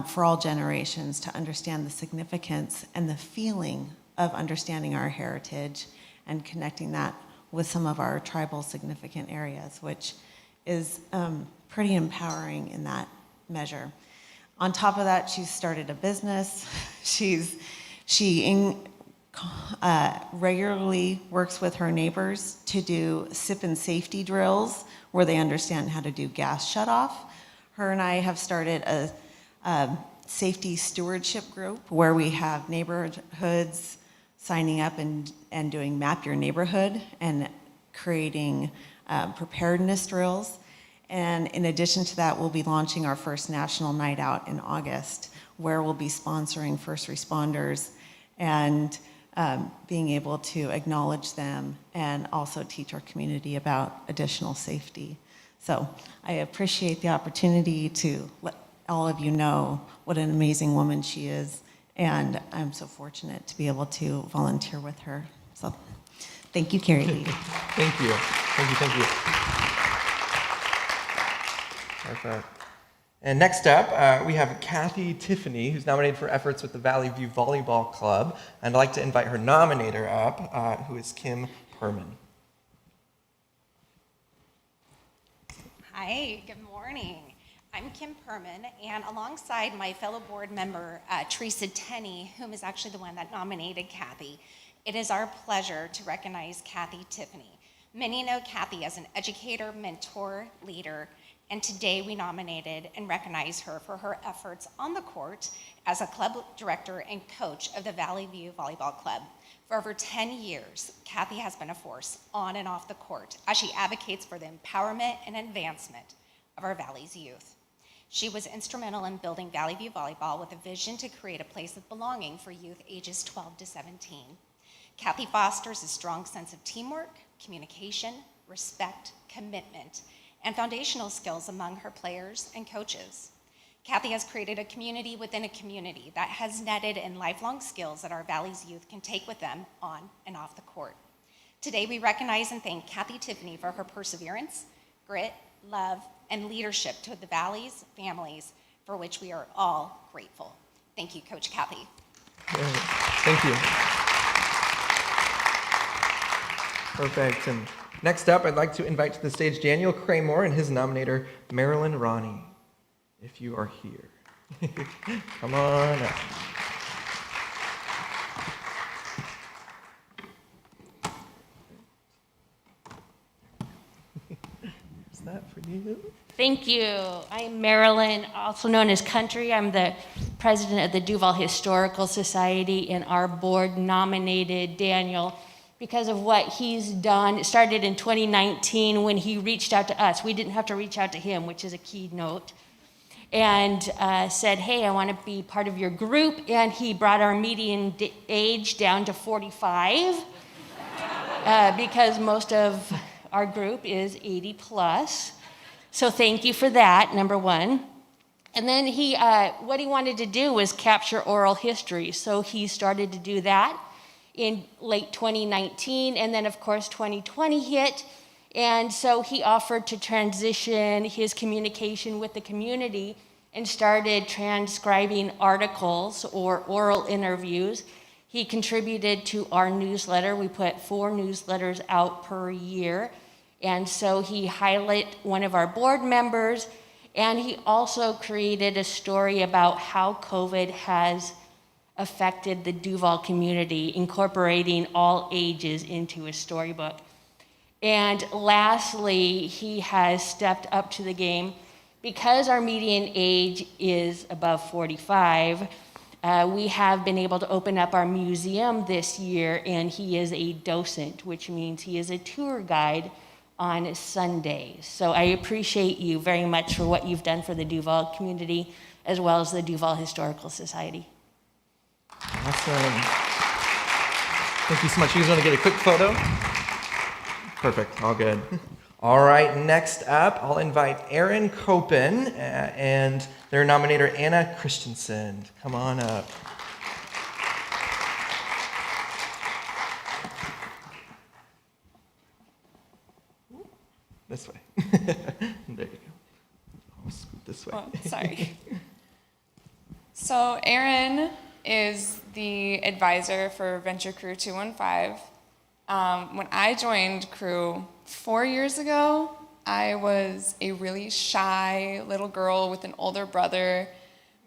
S14: for all generations to understand the significance and the feeling of understanding our heritage and connecting that with some of our tribal significant areas, which is pretty empowering in that measure. On top of that, she's started a business. She regularly works with her neighbors to do sip and safety drills where they understand how to do gas shutoff. Her and I have started a safety stewardship group where we have neighborhoods signing up and doing Map Your Neighborhood and creating preparedness drills. And in addition to that, we'll be launching our first national night out in August, where we'll be sponsoring first responders and being able to acknowledge them and also teach our community about additional safety. So I appreciate the opportunity to let all of you know what an amazing woman she is, and I'm so fortunate to be able to volunteer with her. So thank you, Carrie Lee.
S10: Thank you. Thank you. Perfect. And next up, we have Kathy Tiffany, who's nominated for efforts with the Valley View Volleyball Club. And I'd like to invite her nominator up, who is Kim Perman.
S15: Hi, good morning. I'm Kim Perman, and alongside my fellow board member, Teresa Tenney, whom is actually the one that nominated Kathy, it is our pleasure to recognize Kathy Tiffany. Many know Kathy as an educator, mentor, leader, and today we nominated and recognize her for her efforts on the court as a club director and coach of the Valley View Volleyball Club. For over 10 years, Kathy has been a force on and off the court as she advocates for the empowerment and advancement of our Valley's youth. She was instrumental in building Valley View Volleyball with a vision to create a place of belonging for youth ages 12 to 17. Kathy fosters a strong sense of teamwork, communication, respect, commitment, and foundational skills among her players and coaches. Kathy has created a community within a community that has netted in lifelong skills that our Valley's youth can take with them on and off the court. Today, we recognize and thank Kathy Tiffany for her perseverance, grit, love, and leadership to the Valley's families, for which we are all grateful. Thank you, Coach Kathy.
S10: Thank you. Perfect. And next up, I'd like to invite to the stage Daniel Craymore and his nominator, Marilyn Ronnie. If you are here, come on up. Is that for you?
S16: Thank you. I'm Marilyn, also known as Country. I'm the president of the Duval Historical Society, and our board nominated Daniel because of what he's done. It started in 2019 when he reached out to us. We didn't have to reach out to him, which is a key note. And said, hey, I want to be part of your group. And he brought our median age down to 45 because most of our group is 80 plus. So thank you for that, number one. And then what he wanted to do was capture oral history. So he started to do that in late 2019. And then, of course, 2020 hit. And so he offered to transition his communication with the community and started transcribing articles or oral interviews. He contributed to our newsletter. We put 4 newsletters out per year. And so he highlighted one of our board members, and he also created a story about how COVID has affected the Duval community, incorporating all ages into his storybook. And lastly, he has stepped up to the game. Because our median age is above 45, we have been able to open up our museum this year, and he is a docent, which means he is a tour guide on Sundays. So I appreciate you very much for what you've done for the Duval community, as well as the Duval Historical Society.
S10: Awesome. Thank you so much. You guys want to get a quick photo? Perfect, all good. All right, next up, I'll invite Aaron Copen and their nominator, Anna Christensen. Come on up. This way. There you go. I'll scoot this way.
S17: Oh, sorry. So Aaron is the advisor for Venture Crew 215. When I joined Crew 4 years ago, I was a really shy little girl with an older brother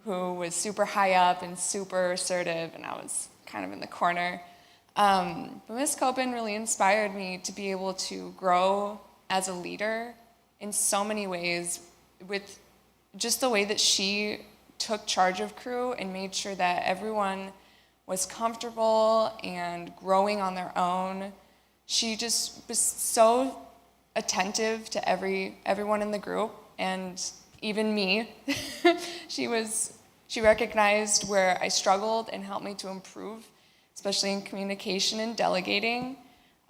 S17: who was super high up and super assertive, and I was kind of in the corner. But Ms. Copen really inspired me to be able to grow as a leader in so many ways, with just the way that she took charge of Crew and made sure that everyone was comfortable and growing on their own. She just was so attentive to everyone in the group, and even me. She recognized where I struggled and helped me to improve, especially in communication and delegating.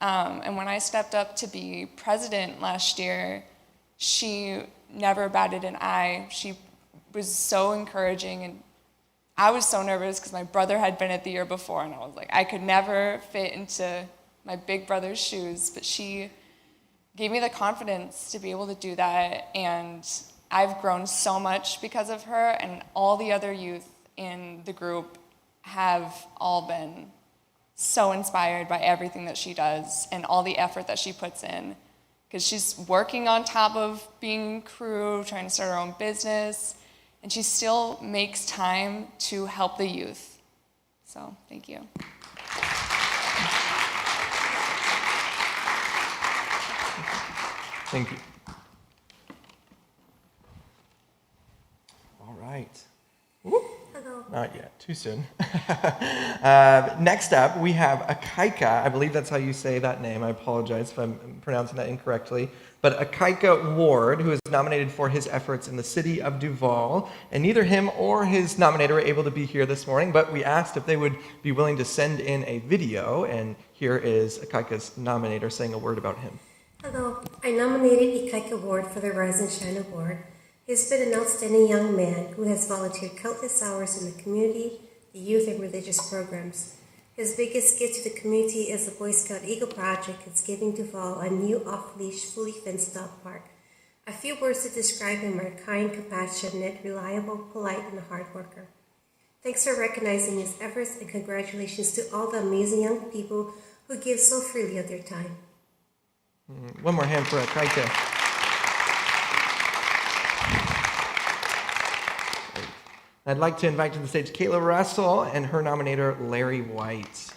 S17: And when I stepped up to be president last year, she never batted an eye. She was so encouraging, and I was so nervous because my brother had been it the year before, and I was like, I could never fit into my big brother's shoes, but she gave me the confidence to be able to do that, and I've grown so much because of her, and all the other youth in the group have all been so inspired by everything that she does and all the effort that she puts in. because she's working on top of being crew, trying to start her own business, and she still makes time to help the youth. So thank you.
S10: Thank you. All right. Whoop.
S18: Hello.
S10: Not yet, too soon. Next up, we have Akaika. I believe that's how you say that name. I apologize if I'm pronouncing that incorrectly. But Akaika Ward, who is nominated for his efforts in the city of Duval. And neither him or his nominator were able to be here this morning, but we asked if they would be willing to send in a video. And here is Akaika's nominator saying a word about him.
S18: Hello. I nominated Ikaika Ward for the Rise and Shine Award. He has been an outstanding young man who has volunteered countless hours in the community, the youth, and religious programs. His biggest gift to the community is the Boy Scout Eagle Project that's giving Duval a new off-leash, fully fenced-off park. A few words to describe him are kind, compassionate, reliable, polite, and a hard worker. Thanks for recognizing his efforts, and congratulations to all the amazing young people who give so freely of their time.
S10: One more hand for Akaika. I'd like to invite to the stage Kayla Russell and her nominator, Larry White.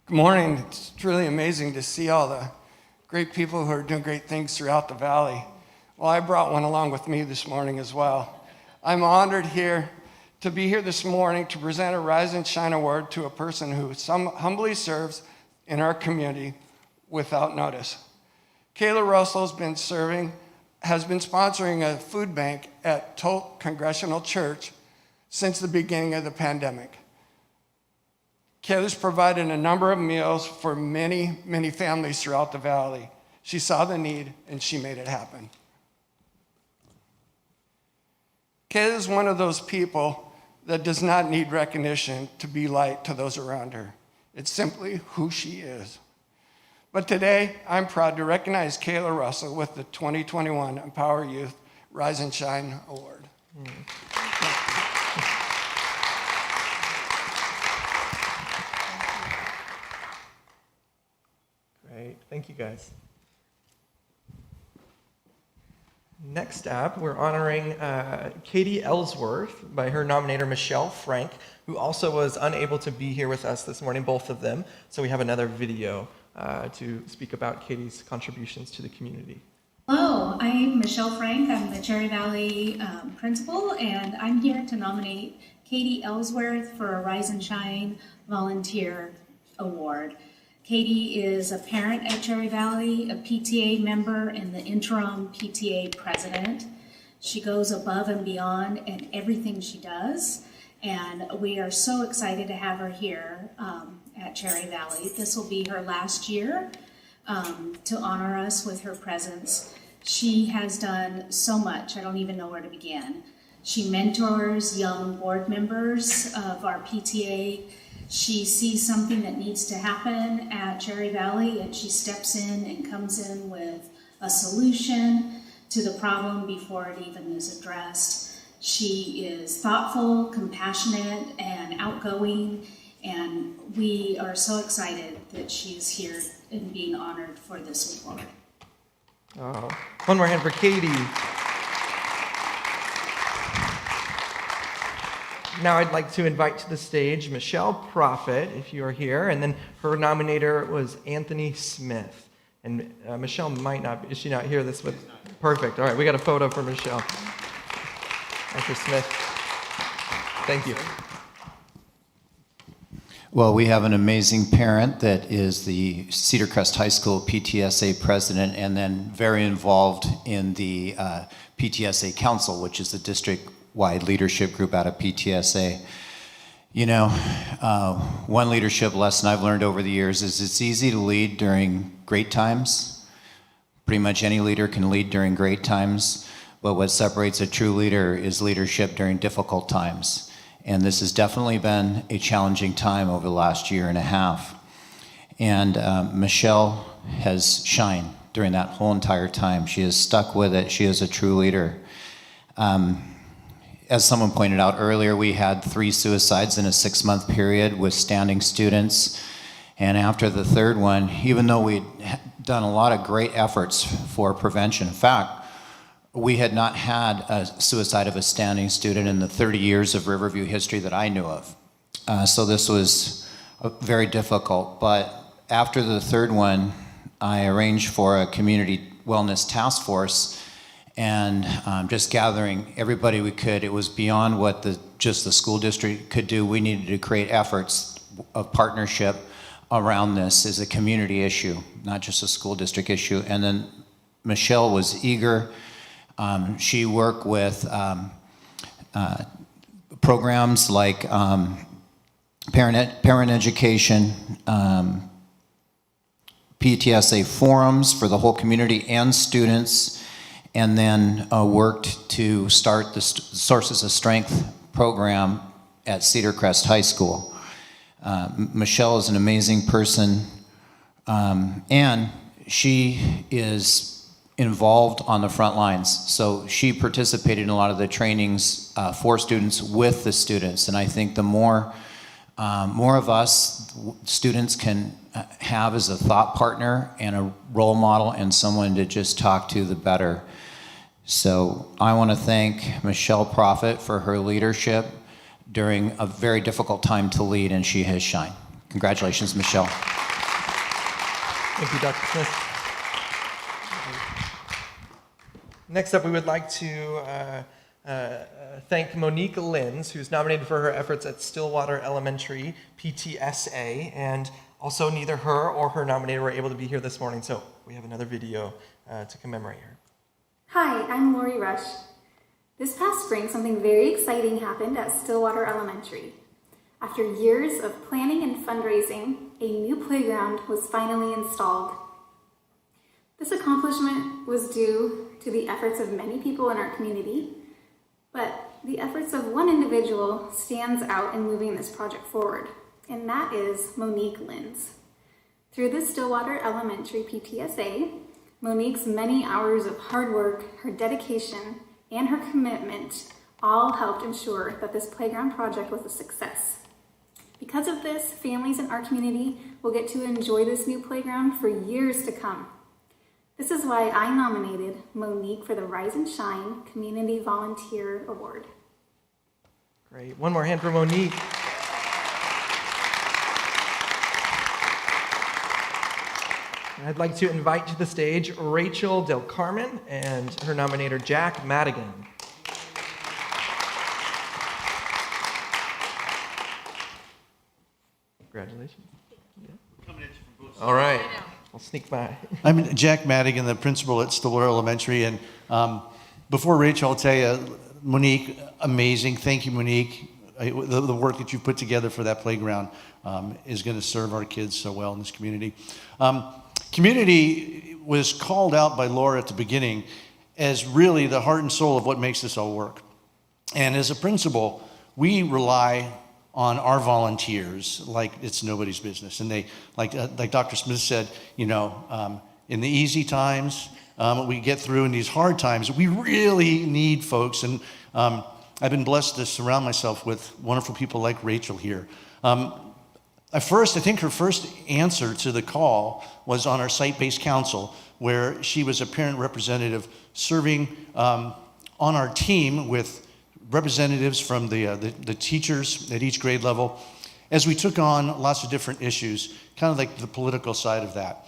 S19: Good morning. It's truly amazing to see all the great people who are doing great things throughout the valley. Well, I brought one along with me this morning as well. I'm honored to be here this morning to present a Rise and Shine Award to a person who humbly serves in our community without notice. Kayla Russell has been sponsoring a food bank at Tolt Congregational Church since the beginning of the pandemic. Kayla's provided a number of meals for many, many families throughout the valley. She saw the need and she made it happen. Kayla is one of those people that does not need recognition to be light to those around her. It's simply who she is. But today, I'm proud to recognize Kayla Russell with the 2021 Empower Youth Rise and Shine Award.
S10: Great, thank you guys. Next up, we're honoring Katie Ellsworth by her nominator, Michelle Frank, who also was unable to be here with us this morning, both of them. So we have another video to speak about Katie's contributions to the community.
S20: Hello, I'm Michelle Frank. I'm the Cherry Valley principal, and I'm here to nominate Katie Ellsworth for a Rise and Shine Volunteer Award. Katie is a parent at Cherry Valley, a PTA member, and the interim PTA president. She goes above and beyond in everything she does, and we are so excited to have her here at Cherry Valley. This will be her last year to honor us with her presence. She has done so much, I don't even know where to begin. She mentors young board members of our PTA. She sees something that needs to happen at Cherry Valley, and she steps in and comes in with a solution to the problem before it even is addressed. She is thoughtful, compassionate, and outgoing, and we are so excited that she's here and being honored for this award.
S10: Oh, one more hand for Katie. Now I'd like to invite to the stage Michelle Prophet, if you are here, and then her nominator was Anthony Smith. And Michelle might not be, is she not here this week? Perfect, all right, we got a photo for Michelle. Dr. Smith, thank you.
S21: Well, we have an amazing parent that is the Cedar Crest High School PTSA president and then very involved in the PTSA Council, which is the district-wide leadership group out of PTSA. You know, one leadership lesson I've learned over the years is it's easy to lead during great times. Pretty much any leader can lead during great times, but what separates a true leader is leadership during difficult times. And this has definitely been a challenging time over the last year and a half. And Michelle has shined during that whole entire time. She has stuck with it. She is a true leader. as someone pointed out earlier, we had 3 suicides in a 6-month period with standing students. And after the third one, even though we'd done a lot of great efforts for prevention, in fact, we had not had a suicide of a standing student in the 30 years of Riverview history that I knew of. So this was very difficult. But after the third one, I arranged for a community wellness task force, and just gathering everybody we could. It was beyond what just the school district could do. We needed to create efforts of partnership around this as a community issue, not just a school district issue. And then Michelle was eager. She worked with programs like parent education, PTSA forums for the whole community and students, and then worked to start the Sources of Strength program at Cedar Crest High School. Michelle is an amazing person, and she is involved on the front lines. So she participated in a lot of the trainings for students with the students, and I think the more of us students can have as a thought partner and a role model and someone to just talk to, the better. So I want to thank Michelle Prophet for her leadership during a very difficult time to lead, and she has shined. Congratulations, Michelle.
S10: Thank you, Dr. Smith. Next up, we would like to thank Monique Linz, who's nominated for her efforts at Stillwater Elementary PTSA, and also neither her or her nominator were able to be here this morning, so we have another video to commemorate her.
S3: Hi, I'm Lori Rush. This past spring, something very exciting happened at Stillwater Elementary. After years of planning and fundraising, a new playground was finally installed. This accomplishment was due to the efforts of many people in our community, but the efforts of one individual stands out in moving this project forward, and that is Monique Linz. Through the Stillwater Elementary PTSA, Monique's many hours of hard work, her dedication, and her commitment all helped ensure that this playground project was a success. Because of this, families in our community will get to enjoy this new playground for years to come. This is why I nominated Monique for the Rise and Shine Community Volunteer Award.
S10: Great. One more hand for Monique. I'd like to invite to the stage Rachel Del Carmen and her nominator, Jack Madigan. Congratulations. All right. I'll sneak by.
S22: I'm Jack Madigan, the principal at Stillwater Elementary. And before Rachel, I'll tell you, Monique, amazing. Thank you, Monique. The work that you've put together for that playground is going to serve our kids so well in this community. Community was called out by Laura at the beginning as really the heart and soul of what makes this all work. And as a principal, we rely on our volunteers like it's nobody's business. And they, like Dr. Smith said, you know, in the easy times, we get through in these hard times, we really need folks. And I've been blessed to surround myself with wonderful people like Rachel here. I think her first answer to the call was on our site-based council, where she was a parent representative serving on our team with representatives from the teachers at each grade level, as we took on lots of different issues, kind of like the political side of that.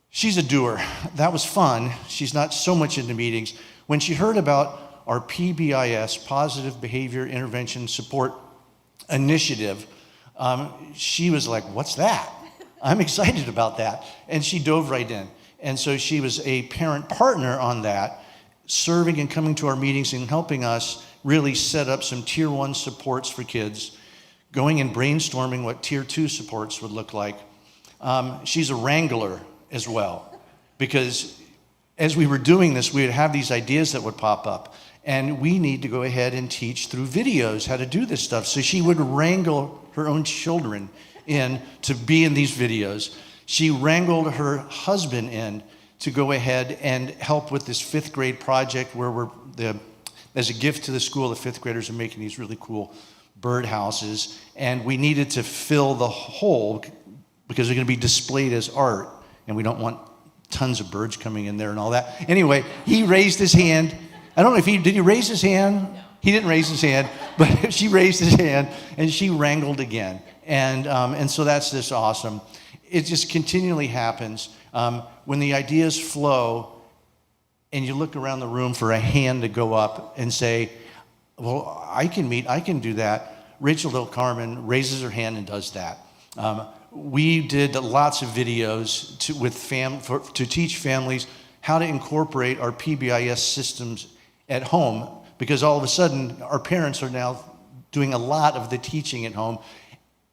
S22: She's a doer. That was fun. She's not so much into meetings. When she heard about our PBIS, Positive Behavior Intervention Support Initiative, she was like, what's that? I'm excited about that. And she dove right in. And so she was a parent partner on that, serving and coming to our meetings and helping us really set up some tier 1 supports for kids, going and brainstorming what tier 2 supports would look like. She's a wrangler as well, because as we were doing this, we would have these ideas that would pop up, and we need to go ahead and teach through videos how to do this stuff. So she would wrangle her own children in to be in these videos. She wrangled her husband in to go ahead and help with this 5th grade project where the as a gift to the school, the fifth graders are making these really cool bird houses, and we needed to fill the hole because they're going to be displayed as art, and we don't want tons of birds coming in there and all that. Anyway, he raised his hand. I don't know if did he raise his hand? No. He didn't raise his hand, but she raised his hand, and she wrangled again. And so that's just awesome. It just continually happens. When the ideas flow, and you look around the room for a hand to go up and say, well, I can do that. Rachel Del Carmen raises her hand and does that. We did lots of videos to teach families how to incorporate our PBIS systems at home, because all of a sudden our parents are now doing a lot of the teaching at home.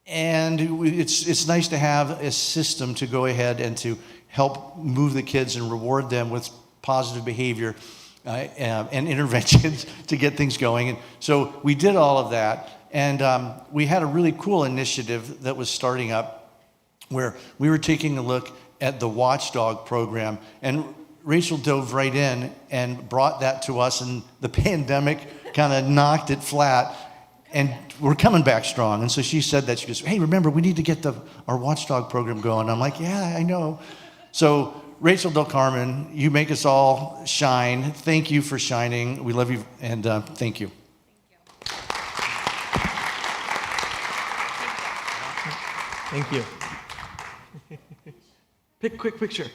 S22: And it's nice to have a system to go ahead and to help move the kids and reward them with positive behavior and interventions to get things going. And so we did all of that. And we had a really cool initiative that was starting up where we were taking a look at the Watchdog program. And Rachel dove right in and brought that to us, and the pandemic kind of knocked it flat. And we're coming back strong. And so she said that. She goes, hey, remember, we need to get our Watchdog program going. I'm like, yeah, I know. So Rachel Del Carmen, you make us all shine. Thank you for shining. We love you, and thank you.
S10: Thank you. Pick a quick picture.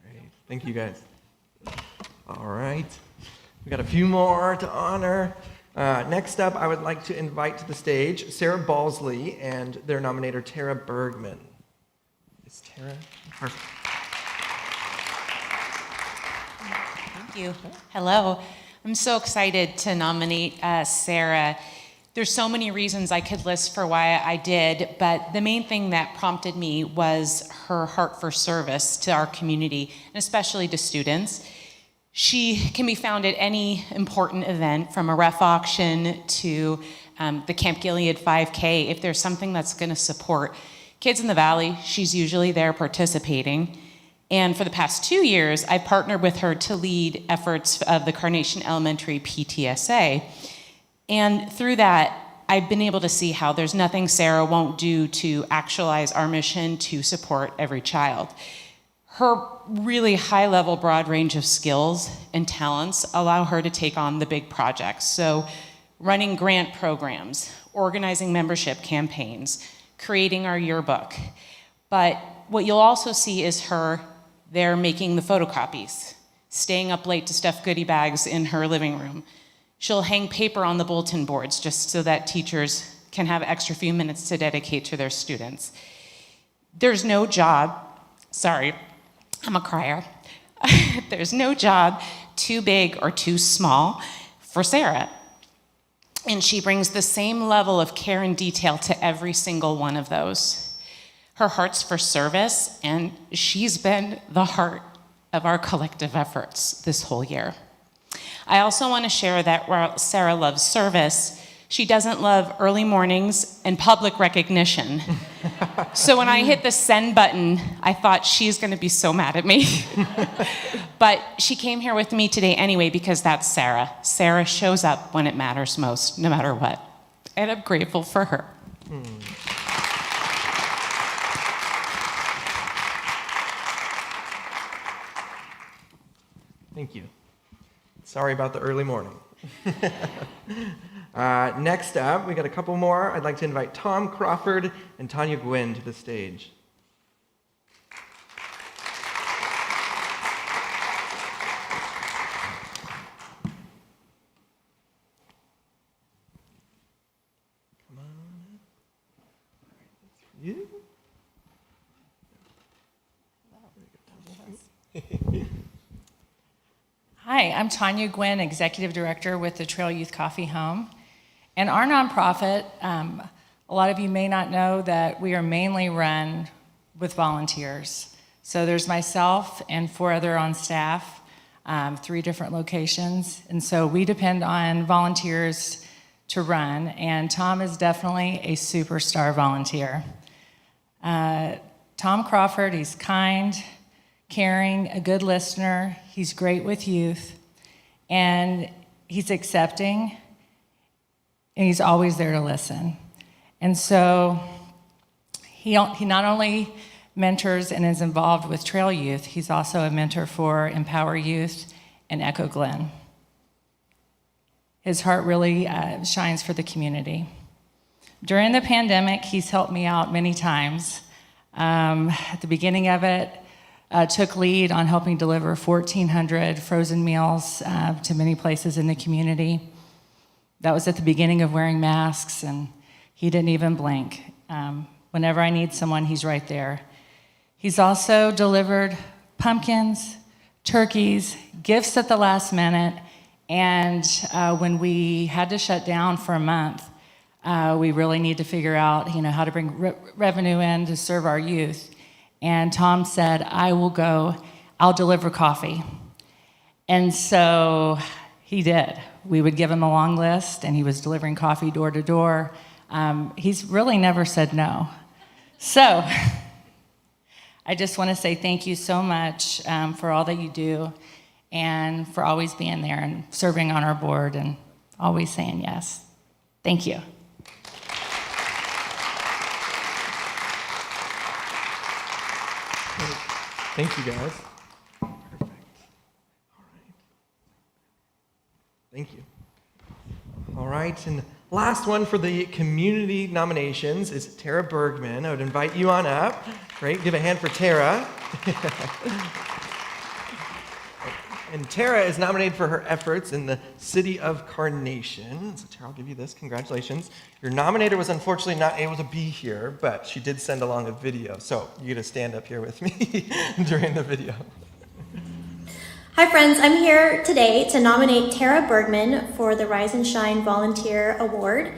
S10: Great. Thank you, guys. All right. We got a few more to honor. Next up, I would like to invite to the stage Sarah Balsley and their nominator, Tara Bergman. Is Tara? Perfect.
S1: Thank you. Hello. I'm so excited to nominate Sarah. There's so many reasons I could list for why I did, but the main thing that prompted me was her heart for service to our community, and especially to students. She can be found at any important event, from a ref auction to the Camp Gilead 5K. If there's something that's going to support kids in the Valley, she's usually there participating. And for the past 2 years, I partnered with her to lead efforts of the Carnation Elementary PTSA. And through that, I've been able to see how there's nothing Sarah won't do to actualize our mission to support every child. Her really high-level, broad range of skills and talents allow her to take on the big projects. So running grant programs, organizing membership campaigns, creating our yearbook. But what you'll also see is her there making the photocopies, staying up late to stuff goodie bags in her living room. She'll hang paper on the bulletin boards just so that teachers can have extra few minutes to dedicate to their students. There's no job, sorry, I'm a crier. There's no job too big or too small for Sarah. And she brings the same level of care and detail to every single one of those. Her heart's for service, and she's been the heart of our collective efforts this whole year. I also want to share that while Sarah loves service, she doesn't love early mornings and public recognition. So when I hit the send button, I thought she's going to be so mad at me. But she came here with me today anyway because that's Sarah. Sarah shows up when it matters most, no matter what. And I'm grateful for her.
S10: Thank you. Sorry about the early morning. Next up, we got a couple more. I'd like to invite Tom Crawford and Tanya Gwynn to the stage. Come on. You?
S2: Hi, I'm Tanya Gwynn, Executive Director with the Trail Youth Coffee Home. And our nonprofit, a lot of you may not know that we are mainly run with volunteers. So there's myself and 4 other on staff, 3 different locations. And so we depend on volunteers to run. And Tom is definitely a superstar volunteer. Tom Crawford, he's kind, caring, a good listener. He's great with youth, and he's accepting, and he's always there to listen. And so he not only mentors and is involved with Trail Youth, he's also a mentor for Empower Youth and Echo Glen. His heart really shines for the community. During the pandemic, he's helped me out many times. At the beginning of it, took lead on helping deliver 1,400 frozen meals to many places in the community. That was at the beginning of wearing masks, and he didn't even blink. Whenever I need someone, he's right there. He's also delivered pumpkins, turkeys, gifts at the last minute, and when we had to shut down for a month, we really need to figure out, how to bring revenue in to serve our youth. And Tom said, I will go, I'll deliver coffee. And so he did. We would give him a long list, and he was delivering coffee door to door. He's really never said no. So I just want to say thank you so much for all that you do, and for always being there and serving on our board and always saying yes. Thank you.
S10: Thank you, guys. Perfect. All right. Thank you. All right, and last one for the community nominations is Tara Bergman. I would invite you on up. Great, give a hand for Tara. And Tara is nominated for her efforts in the city of Carnation. So Tara, I'll give you this. Congratulations. Your nominator was unfortunately not able to be here, but she did send along a video. So you get to stand up here with me during the video.
S4: Hi friends, I'm here today to nominate Tara Bergman for the Rise and Shine Volunteer Award.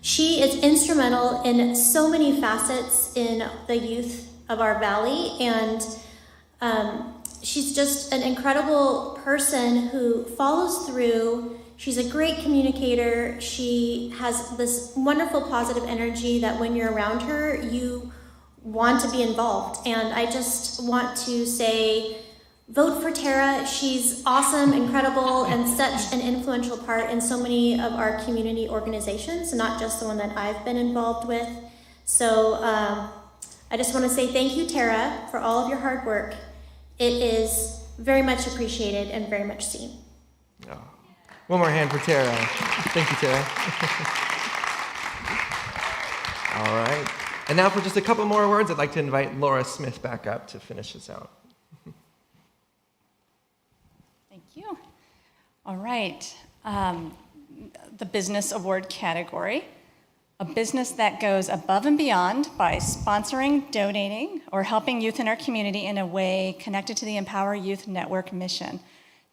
S4: She is instrumental in so many facets in the youth of our valley, and she's just an incredible person who follows through. She's a great communicator. She has this wonderful positive energy that when you're around her, you want to be involved. And I just want to say, vote for Tara. She's awesome, incredible, and such an influential part in so many of our community organizations, not just the one that I've been involved with. So I just want to say thank you, Tara, for all of your hard work. It is very much appreciated and very much seen.
S10: Oh. One more hand for Tara. Thank you, Tara. All right. And now for just a couple more words, I'd like to invite Laura Smith back up to finish us out.
S6: Thank you. All right. The business award category. A business that goes above and beyond by sponsoring, donating, or helping youth in our community in a way connected to the Empower Youth Network mission.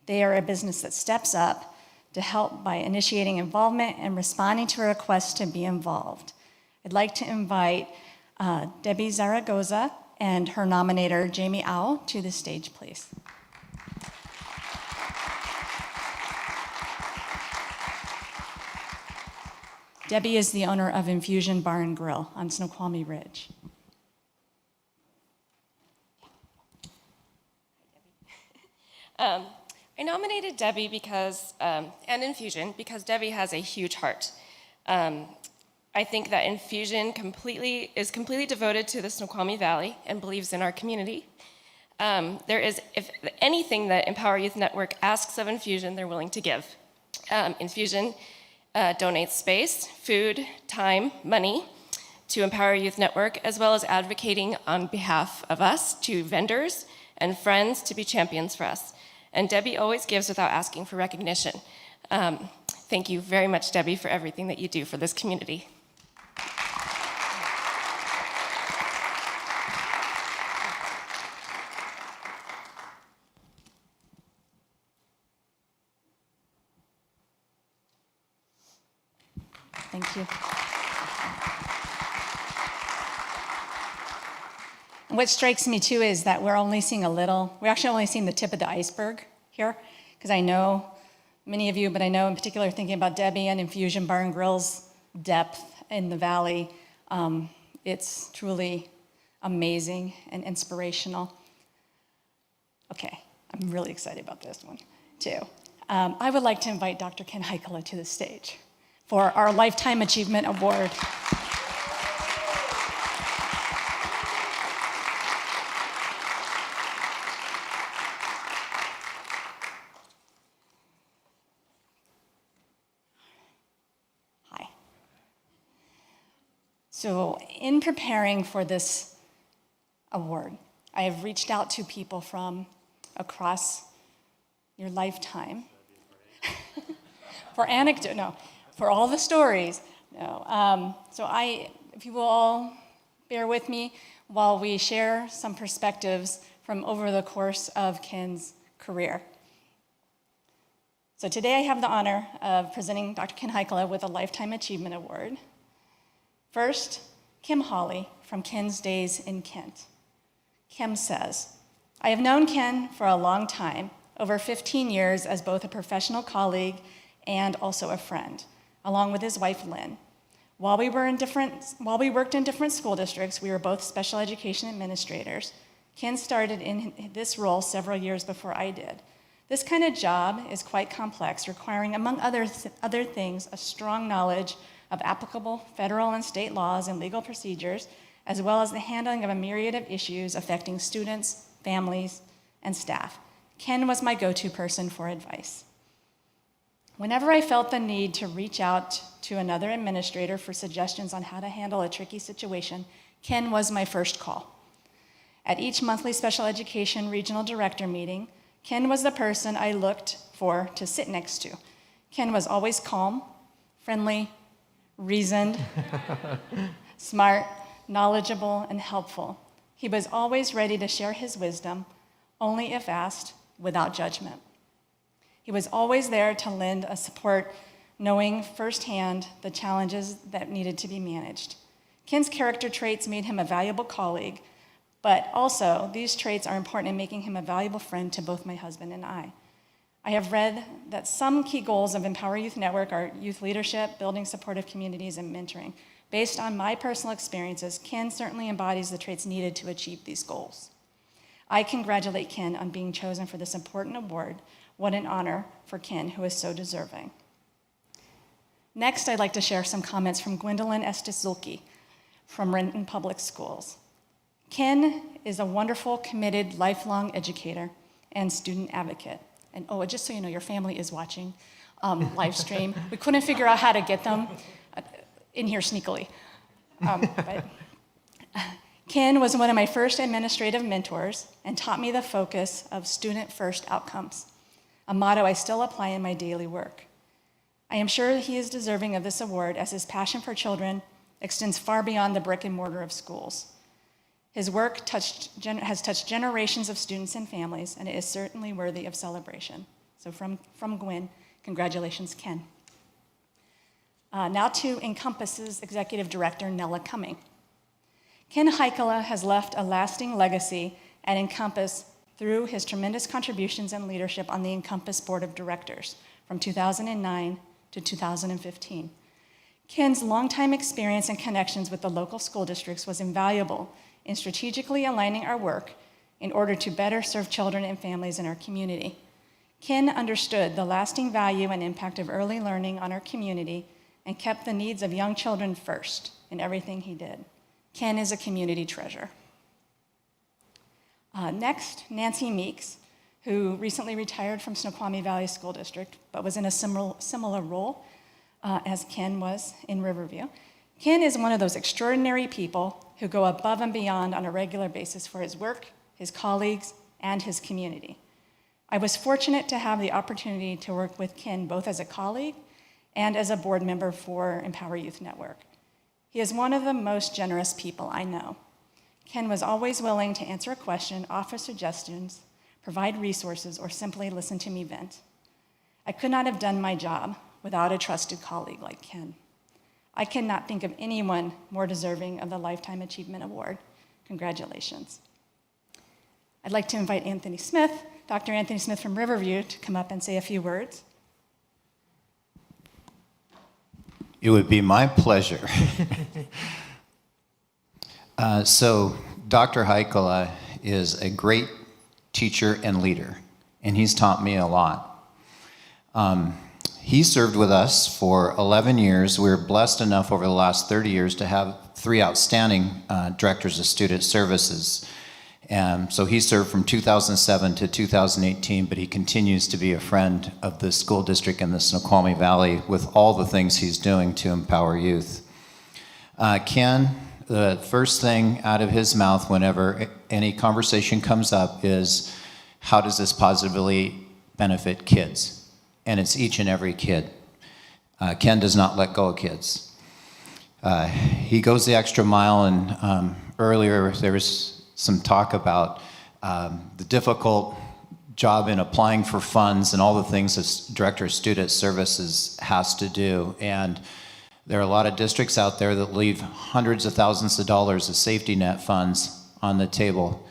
S6: They are a business that steps up to help by initiating involvement and responding to a request to be involved. I'd like to invite Debbie Zaragoza and her nominator, Jamie Au, to the stage, please. Debbie is the owner of Infusion Bar and Grill on Snoqualmie Ridge.
S23: I nominated Debbie because, and Infusion, because Debbie has a huge heart. I think that Infusion is completely devoted to the Snoqualmie Valley and believes in our community. There is, if anything that Empower Youth Network asks of Infusion, they're willing to give. Infusion donates space, food, time, money to Empower Youth Network, as well as advocating on behalf of us to vendors and friends to be champions for us. And Debbie always gives without asking for recognition. Thank you very much, Debbie, for everything that you do for this community.
S6: Thank you. What strikes me too is that we're actually only seeing the tip of the iceberg here, because I know many of you, but I know in particular thinking about Debbie and Infusion Bar and Grill's depth in the valley, it's truly amazing and inspirational. Okay, I'm really excited about this one, too. I would like to invite Dr. Ken Heikkila to the stage for our Lifetime Achievement Award. Hi. So, in preparing for this award, I have reached out to people from across your lifetime for anecdote, no, for all the stories, no. So if you will all bear with me while we share some perspectives from over the course of Ken's career. So today I have the honor of presenting Dr. Ken Heikkila with a Lifetime Achievement Award. First, Kim Hawley from Ken's days in Kent. Kim says, I have known Ken for a long time, over 15 years as both a professional colleague and also a friend, along with his wife, Lynn. While we worked in different school districts, we were both special education administrators. Ken started in this role several years before I did. This kind of job is quite complex, requiring, among other things, a strong knowledge of applicable federal and state laws and legal procedures, as well as the handling of a myriad of issues affecting students, families, and staff. Ken was my go-to person for advice. Whenever I felt the need to reach out to another administrator for suggestions on how to handle a tricky situation, Ken was my first call. At each monthly special education regional director meeting, Ken was the person I looked for to sit next to. Ken was always calm, friendly, reasoned, smart, knowledgeable, and helpful. He was always ready to share his wisdom, only if asked, without judgment. He was always there to lend a support, knowing firsthand the challenges that needed to be managed. Ken's character traits made him a valuable colleague, but also these traits are important in making him a valuable friend to both my husband and I. I have read that some key goals of Empower Youth Network are youth leadership, building supportive communities, and mentoring. Based on my personal experiences, Ken certainly embodies the traits needed to achieve these goals. I congratulate Ken on being chosen for this important award. What an honor for Ken, who is so deserving. Next, I'd like to share some comments from Gwendolyn Estes-Zulke from Renton Public Schools. Ken is a wonderful, committed, lifelong educator and student advocate. And just so you know, your family is watching live stream. We couldn't figure out how to get them in here sneakily. But Ken was one of my first administrative mentors and taught me the focus of student-first outcomes, a motto I still apply in my daily work. I am sure he is deserving of this award as his passion for children extends far beyond the brick and mortar of schools. His work has touched generations of students and families, and it is certainly worthy of celebration. So from Gwen, congratulations, Ken. Now to Encompass's Executive Director, Nella Cumming. Ken Heikkila has left a lasting legacy at Encompass through his tremendous contributions and leadership on the Encompass Board of Directors from 2009 to 2015. Ken's longtime experience and connections with the local school districts was invaluable in strategically aligning our work in order to better serve children and families in our community. Ken understood the lasting value and impact of early learning on our community and kept the needs of young children first in everything he did. Ken is a community treasure. Next, Nancy Meeks, who recently retired from Snoqualmie Valley School District, but was in a similar role as Ken was in Riverview. Ken is one of those extraordinary people who go above and beyond on a regular basis for his work, his colleagues, and his community. I was fortunate to have the opportunity to work with Ken both as a colleague and as a board member for Empower Youth Network. He is one of the most generous people I know. Ken was always willing to answer a question, offer suggestions, provide resources, or simply listen to me vent. I could not have done my job without a trusted colleague like Ken. I cannot think of anyone more deserving of the Lifetime Achievement Award. Congratulations. I'd like to invite Anthony Smith, Dr. Anthony Smith from Riverview, to come up and say a few words.
S21: It would be my pleasure. So Dr. Heikkila is a great teacher, and leader, and he's taught me a lot. He served with us for 11 years. We were blessed enough over the last 30 years to have 3 outstanding directors of student services. So he served from 2007 to 2018, but he continues to be a friend of the school district in the Snoqualmie Valley with all the things he's doing to empower youth. Ken, the first thing out of his mouth whenever any conversation comes up is, how does this positively benefit kids? And it's each and every kid. Ken does not let go of kids. He goes the extra mile, and earlier there was some talk about the difficult job in applying for funds and all the things that Director of Student Services has to do. And there are a lot of districts out there that leave hundreds of thousands of dollars of safety net funds on the table.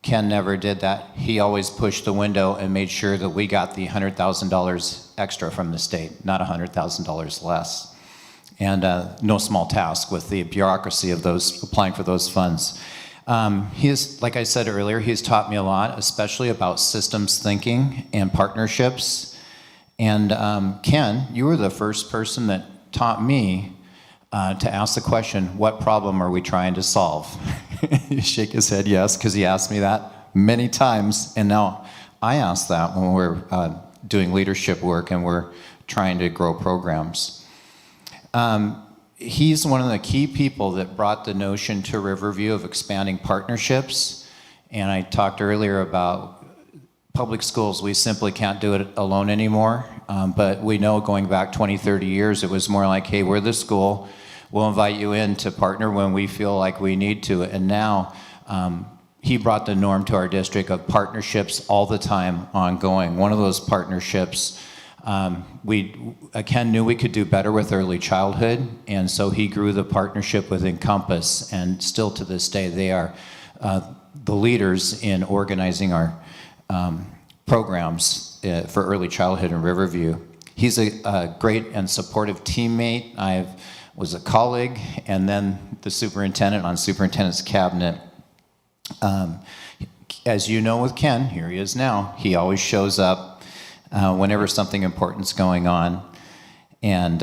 S21: Ken never did that. He always pushed the window and made sure that we got the $100,000 extra from the state, not $100,000 less. And no small task with the bureaucracy of those applying for those funds. Like I said earlier, he's taught me a lot, especially about systems thinking and partnerships. And Ken, you were the first person that taught me to ask the question, what problem are we trying to solve? You shake his head yes, because he asked me that many times. And now I ask that when we're doing leadership work and we're trying to grow programs. He's one of the key people that brought the notion to Riverview of expanding partnerships. And I talked earlier about public schools. We simply can't do it alone anymore. But we know going back 20, 30 years, it was more like, hey, we're the school. We'll invite you in to partner when we feel like we need to. And now he brought the norm to our district of partnerships all the time ongoing. One of those partnerships, Ken knew we could do better with early childhood, and so he grew the partnership with Encompass, and still to this day they are the leaders in organizing our programs for early childhood in Riverview. He's a great and supportive teammate. I was a colleague and then the superintendent on superintendent's cabinet. As you know with Ken, here he is now, he always shows up whenever something important's going on. And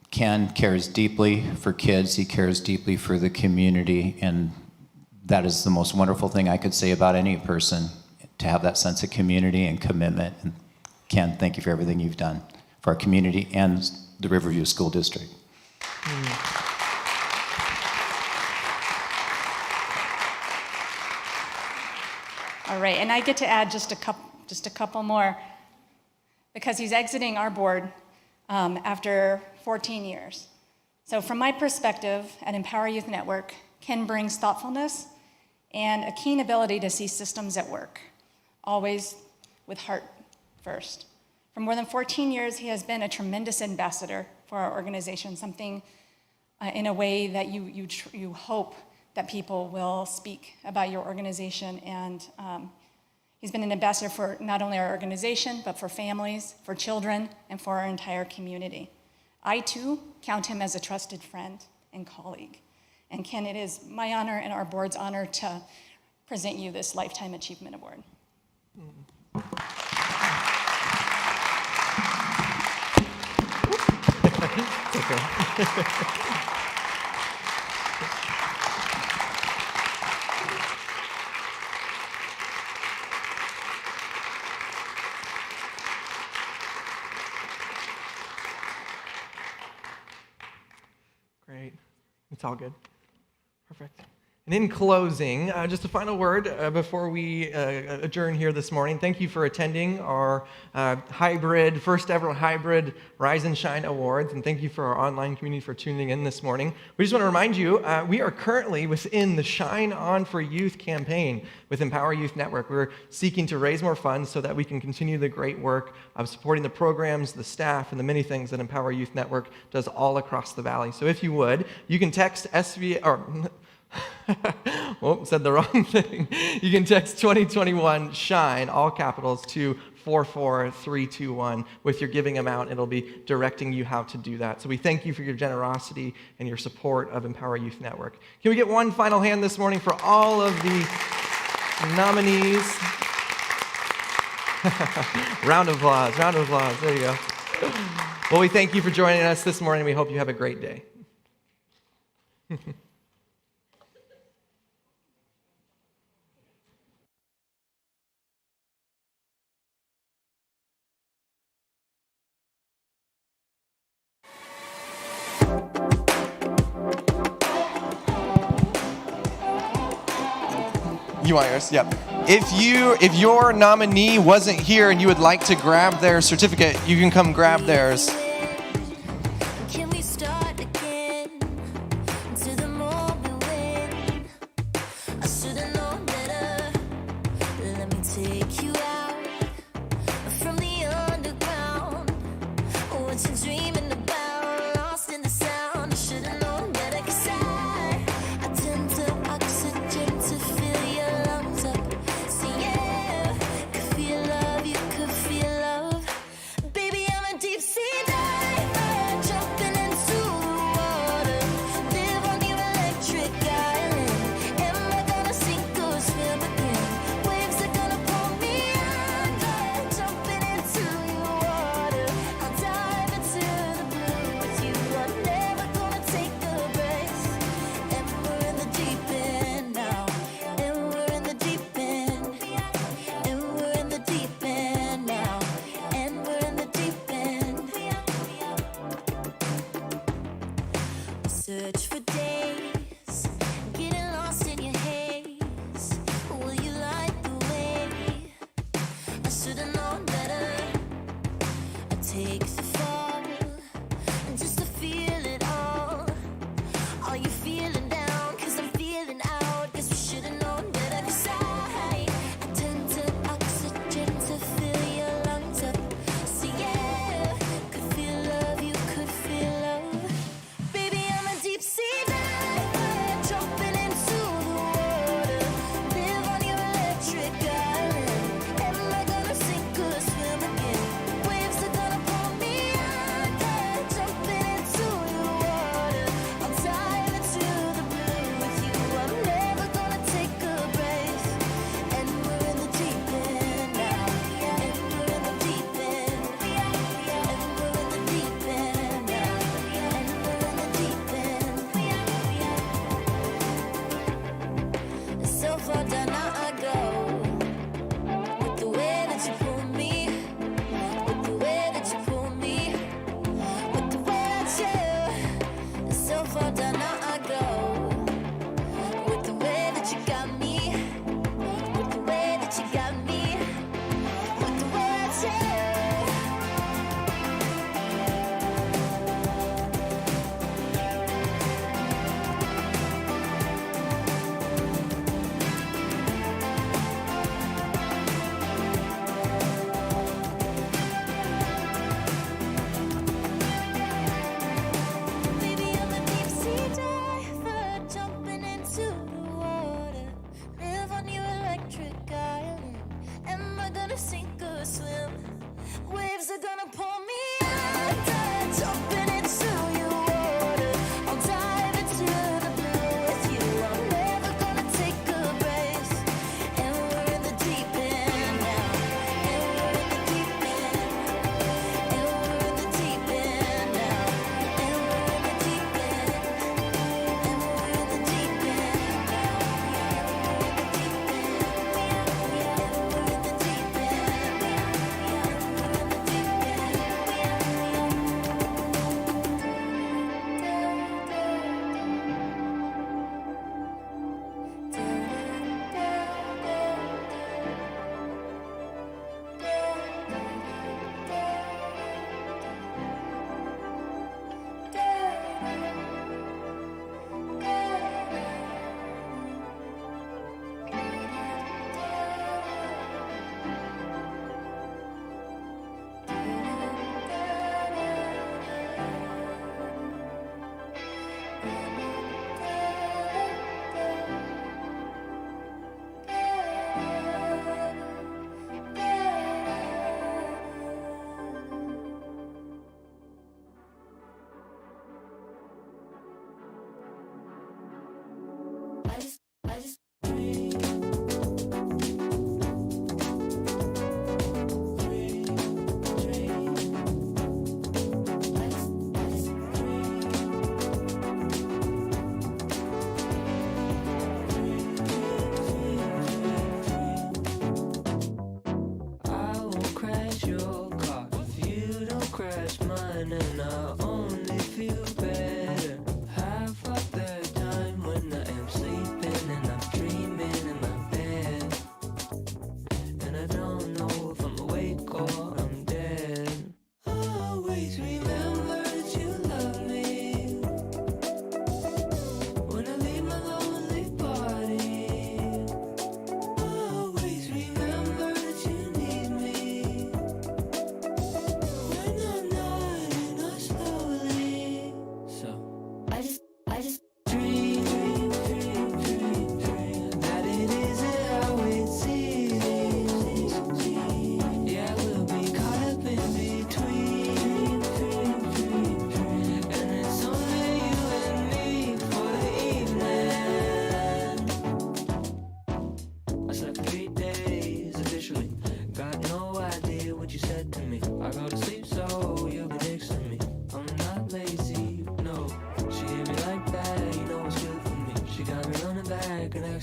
S21: Ken cares deeply for kids, he cares deeply for the community, and that is the most wonderful thing I could say about any person, to have that sense of community and commitment. And Ken, thank you for everything you've done for our community and the Riverview School District.
S6: All right, and I get to add just a couple more, because he's exiting our board after 14 years. So from my perspective at Empower Youth Network, Ken brings thoughtfulness and a keen ability to see systems at work, always with heart first. For more than 14 years, he has been a tremendous ambassador for our organization, something in a way that you hope that people will speak about your organization. And he's been an ambassador for not only our organization, but for families, for children, and for our entire community. I, too, count him as a trusted friend and colleague. And Ken, it is my honor and our board's honor to present you this Lifetime Achievement Award.
S10: Great. It's all good. Perfect. And in closing, just a final word before we adjourn here this morning. Thank you for attending our first ever hybrid Rise and Shine Awards, and thank you for our online community for tuning in this morning. We just want to remind you, we are currently within the Shine On for Youth campaign with Empower Youth Network. We're seeking to raise more funds so that we can continue the great work of supporting the programs, the staff, and the many things that Empower Youth Network does all across the valley. So if you would, you can text said the wrong thing. You can text 2021 SHINE, all capitals, to 44321 with your giving amount. It'll be directing you how to do that. So we thank you for your generosity and your support of Empower Youth Network. Can we get one final hand this morning for all of the nominees? Round of applause, round of applause. There you go. Well, we thank you for joining us this morning. We hope you have a great day. You want yours? Yep. If your nominee wasn't here and you would like to grab their certificate, you can come grab theirs.
S7: Can we start again to the moment when I should have known better? Let me take you out from the underground. What you dreaming about? Lost in the sound. I should have known better, 'cause I tend to oxygen to fill your lungs up. See, yeah, could feel love, you could feel love. Baby, I'm a deep sea diver, jumping into the water. Live on your electric island. Am I gonna sink or swim again? Waves are gonna pull me under, jumping into your water. I'll dive into the blue with you. I'm never gonna take a breath. And we're in the deep end now. And we're in the deep end. And we're in the deep end now. And we're in the deep end. Search for days, getting lost in your haze. Will you light the way? I should've known better. I take the fall just to feel it all. Are you feeling down? 'Cause I'm feeling out. Guess we should've known better. 'Cause I tend to oxygen to fill your lungs up. So yeah, could feel love, you could feel love. Baby, I'm a deep sea diver, jumping into the water. Live on your electric island. Am I gonna sink or swim again? Waves are gonna pull me under, jumping into your water. I'll dive into the blue with you. I'm never gonna take a breath. And we're in the deep end now. And we're in the deep end. And we're in the deep end now. And we're in the deep end. So far down now I go, with the way that you pull me, with the way that you pull me, with the way that you. So far down now I go, with the way that you got me, with the way that you got me, with the way that you. Baby, I'm a deep sea diver, jumping into the water. Live on your electric island. Am I gonna sink or swim? Waves are gonna pull me under, jumping into your water. I'll dive into the blue with you. I'm never gonna take a breath. And we're in the deep end now. And we're in the deep end. And we're in the deep end now. And we're in the deep end. And we're in the deep end now. We're in the deep end. We're in the deep end. We're in the deep end.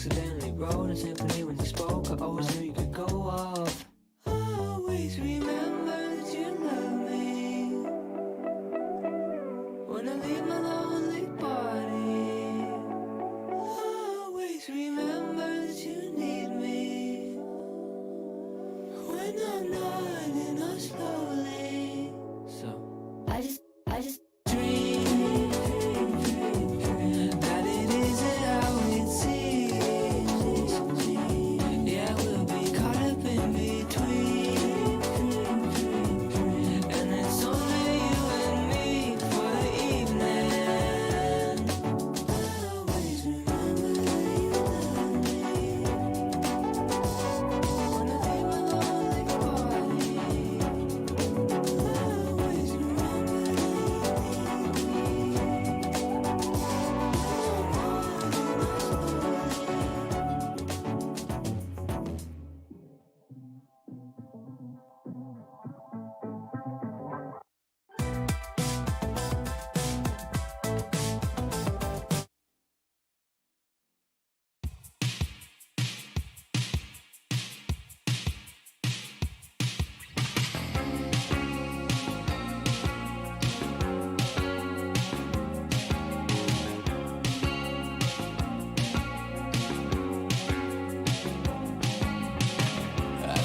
S5: accidentally wrote a symphony when you spoke. I always knew